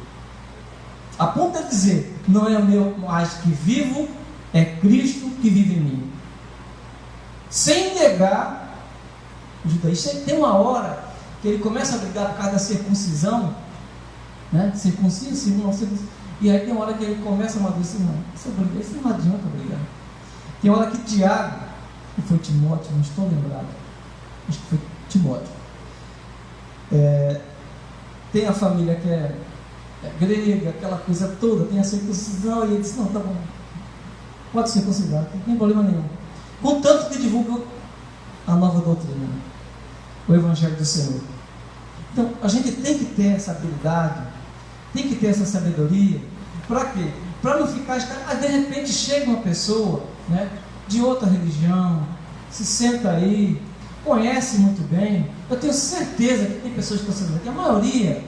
A ponto de dizer, não é o meu mais que vivo, é Cristo que vive em mim. Sem negar o judaísmo. Tem uma hora que ele começa a brigar por causa da circuncisão, né? Circunciso, não circunciso. E aí tem uma hora que ele começa a amadurecer, não, isso não adianta brigar. Tem uma hora que Tiago, que foi Timóteo, não estou lembrado, acho que foi Timóteo, tem a família que é grega, aquela coisa toda, tem a circuncisão, e ele disse, não, tá bom, pode circuncidar, não tem problema nenhum. Contanto que divulga a nova doutrina, o Evangelho do Senhor. Então, a gente tem que ter essa habilidade, tem que ter essa sabedoria. Para quê? Para não ficar... de repente chega uma pessoa, né, de outra religião, se senta aí, conhece muito bem. Eu tenho certeza que tem pessoas que estão sendo aqui, a maioria,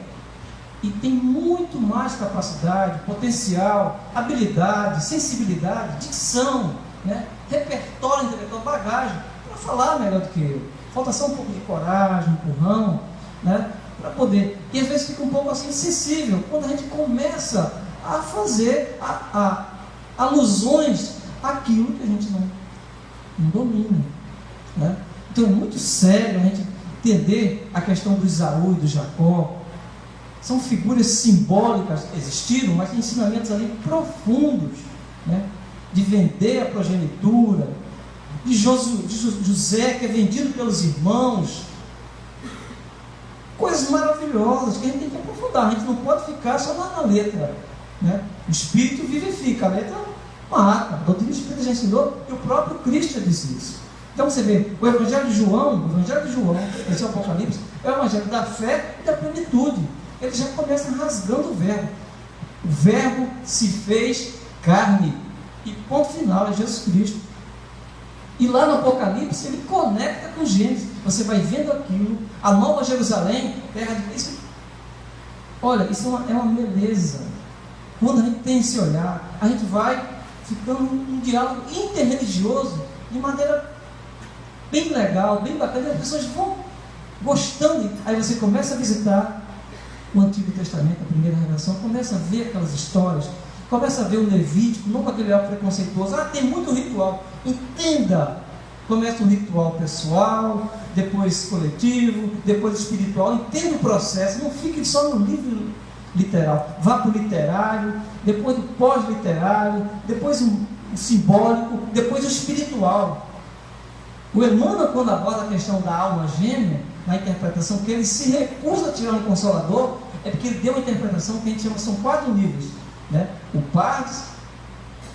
e tem muito mais capacidade, potencial, habilidade, sensibilidade, dicção, né, repertório intelectual, bagagem, para falar melhor do que eu. Falta só um pouco de coragem, empurrão, né, para poder, e às vezes fica um pouco assim sensível, quando a gente começa a fazer alusões àquilo que a gente não domina, né? Então é muito sério a gente entender a questão do Esaú e do Jacó. São figuras simbólicas que existiram, mas tem ensinamentos ali profundos, né? De vender a progenitura, de José, que é vendido pelos irmãos. Coisas maravilhosas que a gente tem que aprofundar. A gente não pode ficar só na letra, né? O Espírito vivifica, a letra mata. A doutrina espírita já ensinou, e o próprio Cristo disse isso. Então você vê, o Evangelho de João, esse é o Apocalipse, é o Evangelho da fé e da plenitude. Ele já começa rasgando o verbo. O verbo se fez carne, e ponto final, é Jesus Cristo. E lá no Apocalipse ele conecta com Gênesis. Você vai vendo aquilo, a Nova Jerusalém, terra de Cristo. Olha, isso é uma beleza. Quando a gente tem esse olhar, a gente vai ficando um diálogo interreligioso de maneira bem legal, bem bacana, e as pessoas vão gostando. Aí você começa a visitar o Antigo Testamento, a primeira revelação, começa a ver aquelas histórias, começa a ver o Levítico, não com aquele olhar preconceituoso, tem muito ritual. Entenda, começa um ritual pessoal, depois coletivo, depois espiritual, entenda o processo, não fique só no livro literal, vá para o literário, depois do pós-literário, depois o simbólico, depois o espiritual. O Emmanuel, quando aborda a questão da alma gêmea, na interpretação, que ele se recusa a tirar um consolador, é porque ele deu uma interpretação que a gente chama, são 4 livros, né? O Pardes,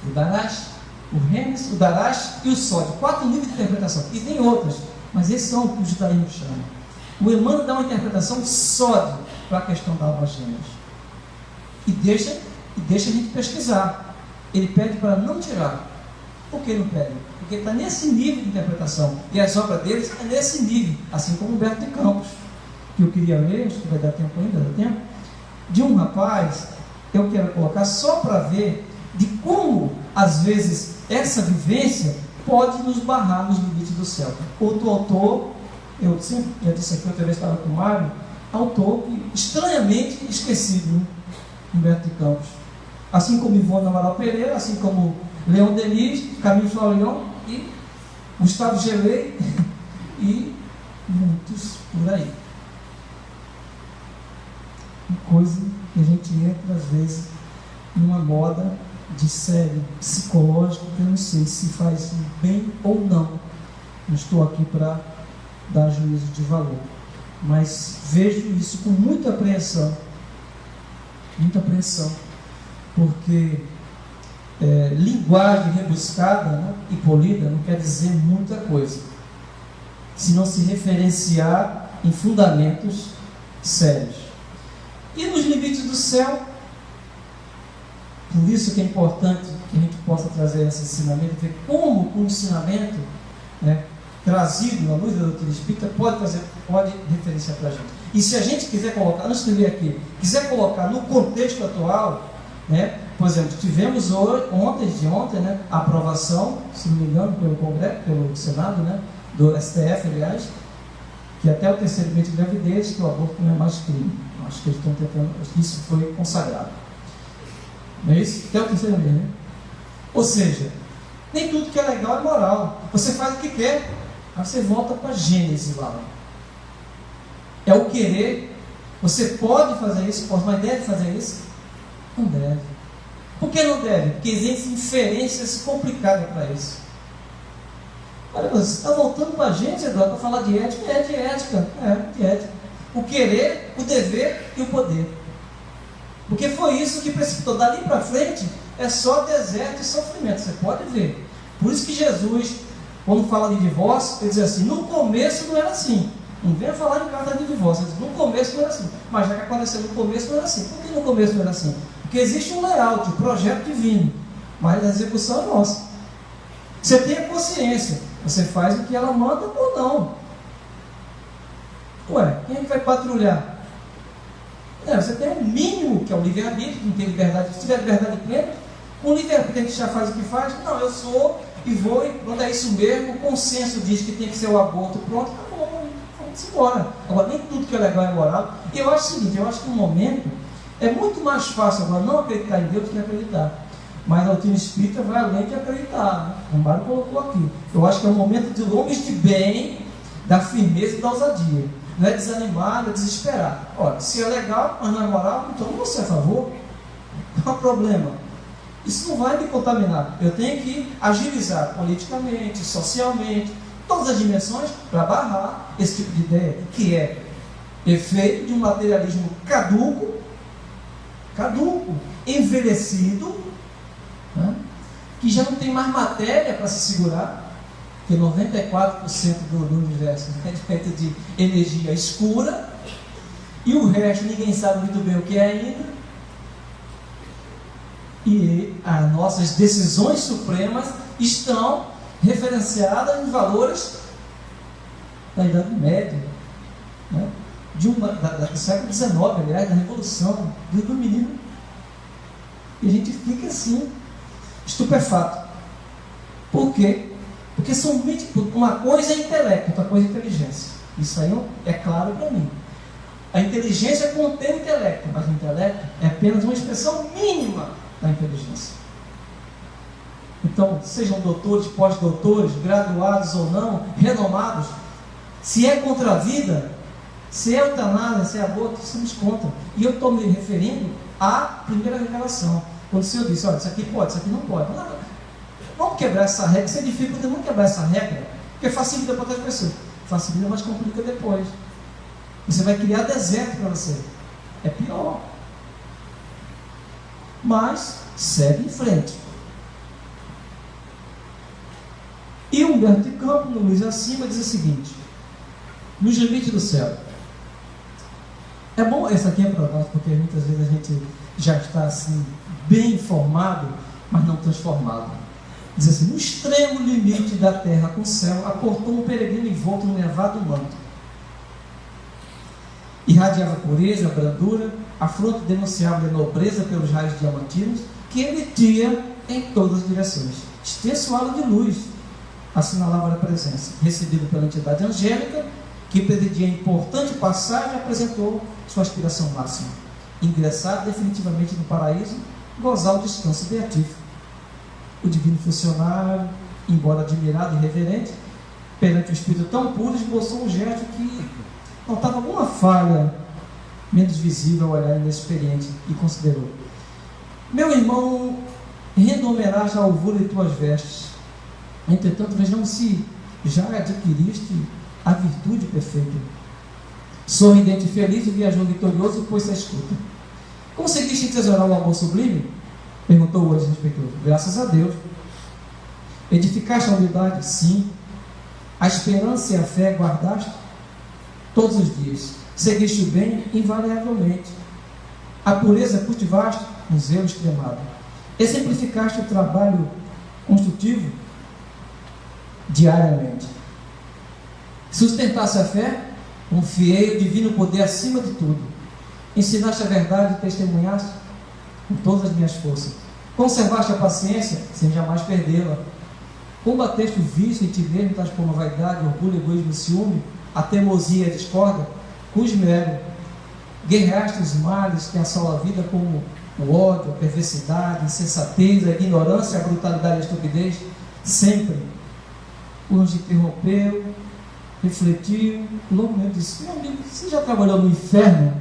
o Darash, o Remes, o Darash e o Sódio. 4 livros de interpretação, e tem outras, mas esses são o que o judaísmo chama. O Emmanuel dá uma interpretação sódio para a questão da alma gêmea. E deixa a gente pesquisar. Ele pede para não tirar. Por que não pede? Porque está nesse nível de interpretação. E as obras deles é nesse nível. Assim como Humberto de Campos, que eu queria ler, acho que vai dar tempo ainda, dá tempo, de um rapaz, eu quero colocar só para ver de como às vezes, essa vivência pode nos barrar nos limites do céu. Outro autor, eu sempre já disse aqui, outra vez estava com o Mário, autor que, estranhamente esquecido, né? Humberto de Campos. Assim como Ivone Amaral Pereira, assim como Leon Denis, Camille Florian e Gustavo Gelei e muitos por aí. Coisa que a gente entra às vezes numa moda de série psicológica que eu não sei se faz bem ou não. Não estou aqui para dar juízo de valor, mas vejo isso com muita apreensão, porque linguagem rebuscada, né, e polida não quer dizer muita coisa, se não se referenciar em fundamentos sérios. E nos limites do céu, por isso que é importante que a gente possa trazer esse ensinamento, ver como o ensinamento, né, trazido na luz da doutrina espírita pode referenciar para a gente. E se a gente quiser colocar, não escrevi aqui, quiser colocar no contexto atual, né, por exemplo, tivemos ontem, né, a aprovação, se não me engano, pelo Congresso, pelo Senado, né, do STF, aliás, que até o terceiro mês de gravidez, que o aborto não é mais crime. Acho que eles estão tentando, isso foi consagrado. Não é isso? Até o terceiro mês, né? Ou seja, nem tudo que é legal é moral. Você faz o que quer, aí você volta para Gênesis lá. É o querer. Você pode fazer isso, mas deve fazer isso? Não deve. Por que não deve? Porque existem inferências complicadas para isso. Olha, você está voltando para a gente, Eduardo, para falar de ética. É de ética. De ética. O querer, o dever e o poder. Porque foi isso que precipitou. Dali para frente é só deserto e sofrimento. Você pode ver. Por isso que Jesus, quando fala de divórcio, ele diz assim: no começo não era assim. Não venha falar em carta de divórcio. Ele diz, no começo não era assim. Mas já que aconteceu no começo não era assim. Por que no começo não era assim? Porque existe um layout, um projeto divino. Mas a execução é nossa. Você tem a consciência. Você faz o que ela manda ou não. Ué, quem é que vai patrulhar? Você tem um mínimo, que é o livre-arbítrio, não tem liberdade. Se tiver liberdade plena, com o livre-arbítrio a gente já faz o que faz. Não, eu sou e vou, e pronto, é isso mesmo. O consenso diz que tem que ser o aborto, pronto, tá bom, vamos embora. Agora, nem tudo que é legal é moral. E eu acho o seguinte, eu acho que no momento é muito mais fácil agora não acreditar em Deus do que acreditar. Mas a doutrina espírita vai além de acreditar, né? O Mário colocou aqui. Eu acho que é o momento de homens de bem, da firmeza e da ousadia. Não é desanimar, não é desesperar. Olha, se é legal, mas não é moral, então você é a favor. Não há problema. Isso não vai me contaminar. Eu tenho que agilizar politicamente, socialmente, todas as dimensões para barrar esse tipo de ideia, que é efeito de um materialismo caduco, envelhecido, né? Que já não tem mais matéria para se segurar. Que 94% do universo é feito de energia escura, e o resto ninguém sabe muito bem o que é ainda. E as nossas decisões supremas estão referenciadas em valores da Idade Média, né? Do século XIX, aliás, da Revolução, do menino. E a gente fica assim, estupefato. Por quê? Porque somente uma coisa é intelecto, outra coisa é inteligência. Isso aí é claro para mim. A inteligência contém o intelecto, mas o intelecto é apenas uma expressão mínima da inteligência. Então, sejam doutores, pós-doutores, graduados ou não, renomados, se é contra a vida, se é eutanásia, se é aborto, somos contra. E eu estou me referindo à primeira revelação. Quando o Senhor disse, olha, isso aqui pode, isso aqui não pode. Vamos quebrar essa regra. Isso é difícil, não quebrar essa regra, porque facilita para outras pessoas. Facilita, mas complica depois. Você vai criar deserto para você. É pior. Mas segue em frente. E Humberto de Campos, no Luiz Acima, diz o seguinte: nos limites do céu. É bom, essa aqui é para nós, porque muitas vezes a gente já está assim, bem informado, mas não transformado. Diz assim: no extremo limite da terra com o céu, aportou um peregrino envolto no nevado manto. Irradiava pureza, brandura, a fronte denunciava a nobreza pelos raios diamantinos, que emitia em todas as direções. Extenso halo de luz assinalava a presença, recebido pela entidade angélica, que presidia a importante passagem e apresentou sua aspiração máxima: ingressar definitivamente no paraíso, gozar o descanso beatífico. O divino funcionário, embora admirado e reverente perante o espírito tão puro, esboçou um gesto que notava alguma falha menos visível ao olhar inexperiente, e considerou: meu irmão, rendo homenagem à alvura de tuas vestes. Entretanto, vejamos se já adquiriste a virtude perfeita. Sorridente e feliz, viajou vitorioso, pôs-se à escuta. Conseguiste tesourar o amor sublime? Perguntou o anjo respeitoso. Graças a Deus. Edificaste a humildade? Sim. A esperança e a fé guardaste? Todos os dias. Seguiste o bem invariavelmente. A pureza cultivaste? Um zelo extremado. Exemplificaste o trabalho construtivo? Diariamente. Sustentaste a fé? Confiei o divino poder acima de tudo. Ensinaste a verdade e testemunhaste? Com todas as minhas forças. Conservaste a paciência? Sem jamais perdê-la. Combateste o vício em ti mesmo, tais como a vaidade, orgulho, egoísmo e ciúme, a teimosia e a discórdia, com esmero. Guerreaste os males que assolam a vida, como o ódio, a perversidade, a insensatez, a ignorância, a brutalidade e a estupidez. Sempre o anjo interrompeu, refletiu, longamente disse: meu amigo, você já trabalhou no inferno?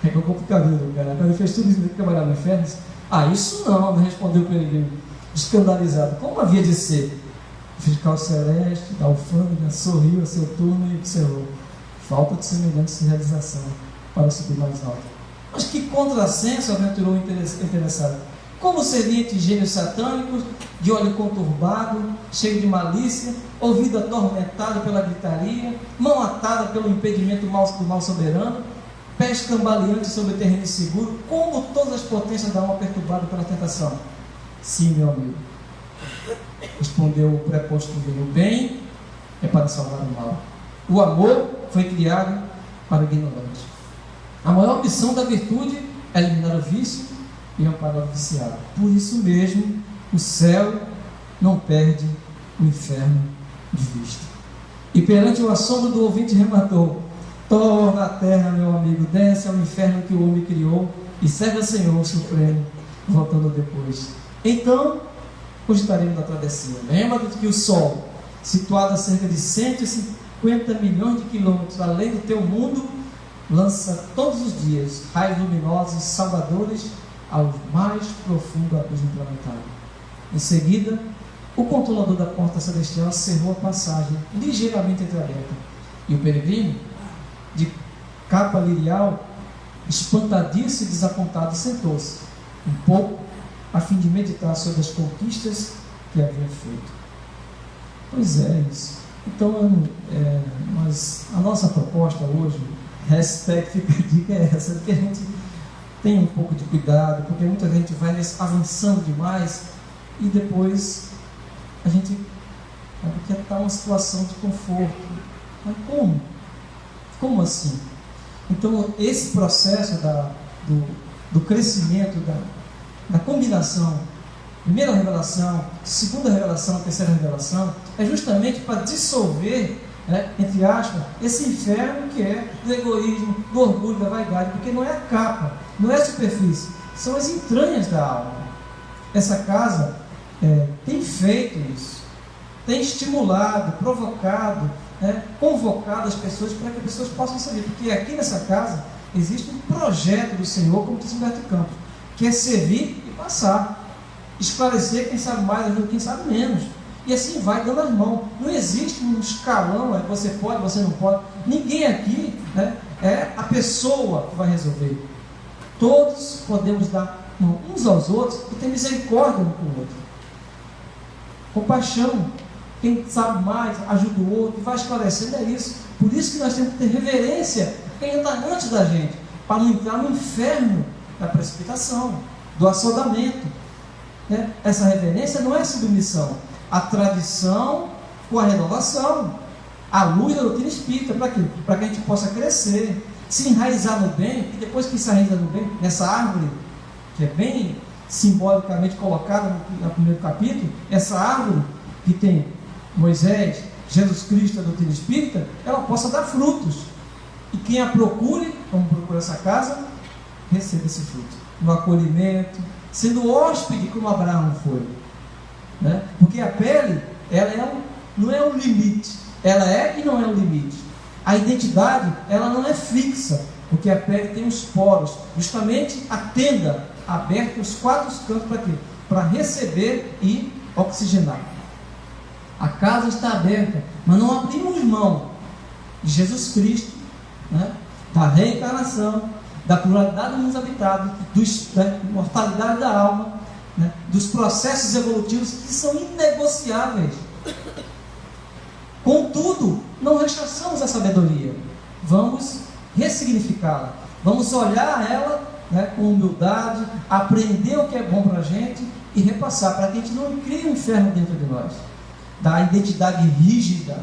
É complicado, cara. Quando ele fez tudo isso, ele trabalhar no inferno, disse: isso não, respondeu o peregrino, escandalizado. Como havia de ser? O fiscal celeste, da alfândega, sorriu a seu turno e observou: falta de semelhante realização para subir mais alto. Mas que contrassenso, aventurou o interessado. Como seria entre gênios satânicos, de olho conturbado, cheio de malícia, ouvido atormentado pela gritaria, mão atada pelo impedimento do mal soberano, pés cambaleantes sobre o terreno inseguro, como todas as potências da alma perturbada pela tentação? Sim, meu amigo, respondeu o preposto divino. O bem é para salvar o mal. O amor foi criado para o ignorante. A maior missão da virtude é eliminar o vício e amparar o viciado. Por isso mesmo, o céu não perde o inferno de vista. E perante o assombro do ouvinte rematou: torna a terra, meu amigo, desce ao inferno que o homem criou e serve ao Senhor Supremo, voltando depois. Então, cogitaremos da travessia. Lembra-te que o Sol, situado a cerca de 150 milhões de quilômetros além do teu mundo, lança todos os dias raios luminosos e salvadores ao mais profundo abismo planetário. Em seguida, o controlador da porta celestial cerrou a passagem ligeiramente entreaberta, e o peregrino, de capa lirial, espantadiço e desapontado, sentou-se um pouco a fim de meditar sobre as conquistas que havia feito. Pois é isso. Então, mas a nossa proposta hoje, fica a dica é essa, que a gente tenha um pouco de cuidado, porque muita gente vai avançando demais e depois a gente quer estar uma situação de conforto. Mas como? Como assim? Então, esse processo do crescimento, da combinação, primeira revelação, segunda revelação, terceira revelação, é justamente para dissolver, entre aspas, esse inferno que é do egoísmo, do orgulho, da vaidade, porque não é a capa, não é a superfície, são as entranhas da alma. Essa casa tem feito isso, tem estimulado, provocado, convocado as pessoas para que as pessoas possam saber, porque aqui nessa casa existe um projeto do Senhor, como disse Humberto Campos, que é servir e passar, esclarecer quem sabe mais, ajuda quem sabe menos, e assim vai dando as mãos. Não existe um escalão, você pode, você não pode. Ninguém aqui é a pessoa que vai resolver. Todos podemos dar uns aos outros e ter misericórdia um com o outro, compaixão. Quem sabe mais ajuda o outro, vai esclarecendo, é isso. Por isso que nós temos que ter reverência quem está antes da gente, para não entrar no inferno da precipitação, do assodamento. Essa reverência não é submissão. A tradição com a renovação, a luz da doutrina espírita, para quê? Para que a gente possa crescer, se enraizar no bem, e depois que se enraiza no bem, nessa árvore que é bem simbolicamente colocada no primeiro capítulo, essa árvore que tem Moisés, Jesus Cristo, a doutrina espírita, ela possa dar frutos. E quem a procure, como procura essa casa, receba esse fruto. No acolhimento, sendo hóspede como Abraão foi. Né? Porque a pele, ela não é um limite. Ela é e não é um limite. A identidade, ela não é fixa, porque a pele tem os poros. Justamente a tenda aberta, os 4 cantos, para quê? Para receber e oxigenar. A casa está aberta, mas não abrimos mão de Jesus Cristo, né? Da reencarnação, da pluralidade dos habitados, da imortalidade da alma, né? Dos processos evolutivos que são inegociáveis. Contudo, não rechaçamos a sabedoria, vamos ressignificá-la, vamos olhar ela, né, com humildade, aprender o que é bom para a gente e repassar, para que a gente não crie um inferno dentro de nós, da identidade rígida,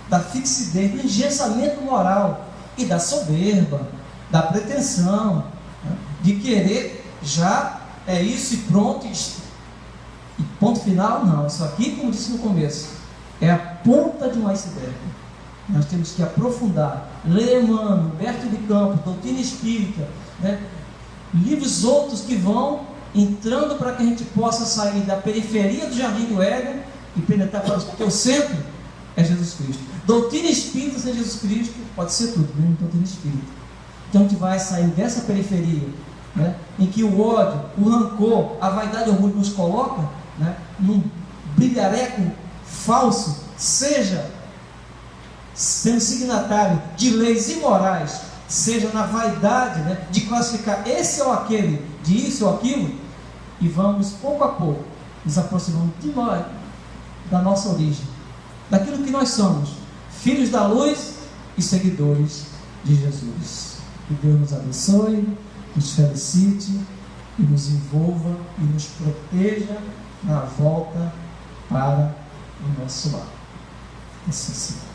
da fixidez, do engessamento moral e da soberba, da pretensão, né, de querer já é isso e pronto, e ponto final. Não, isso aqui, como disse no começo, é a ponta de um iceberg. Nós temos que aprofundar, ler Emmanuel, Humberto de Campos, doutrina espírita, né? Livros outros que vão entrando para que a gente possa sair da periferia do jardim do ego e penetrar para o teu centro, é Jesus Cristo. Doutrina espírita sem Jesus Cristo pode ser tudo, mesmo doutrina espírita. Então a gente vai sair dessa periferia, né, em que o ódio, o rancor, a vaidade e o orgulho nos coloca, né, num brilhareco falso, seja sendo signatário de leis imorais, seja na vaidade, né, de classificar esse ou aquele, de isso ou aquilo, e vamos pouco a pouco nos aproximando de nós, da nossa origem, daquilo que nós somos, filhos da luz e seguidores de Jesus. Que Deus nos abençoe, nos felicite e nos envolva e nos proteja na volta para o nosso lar. Assim seja.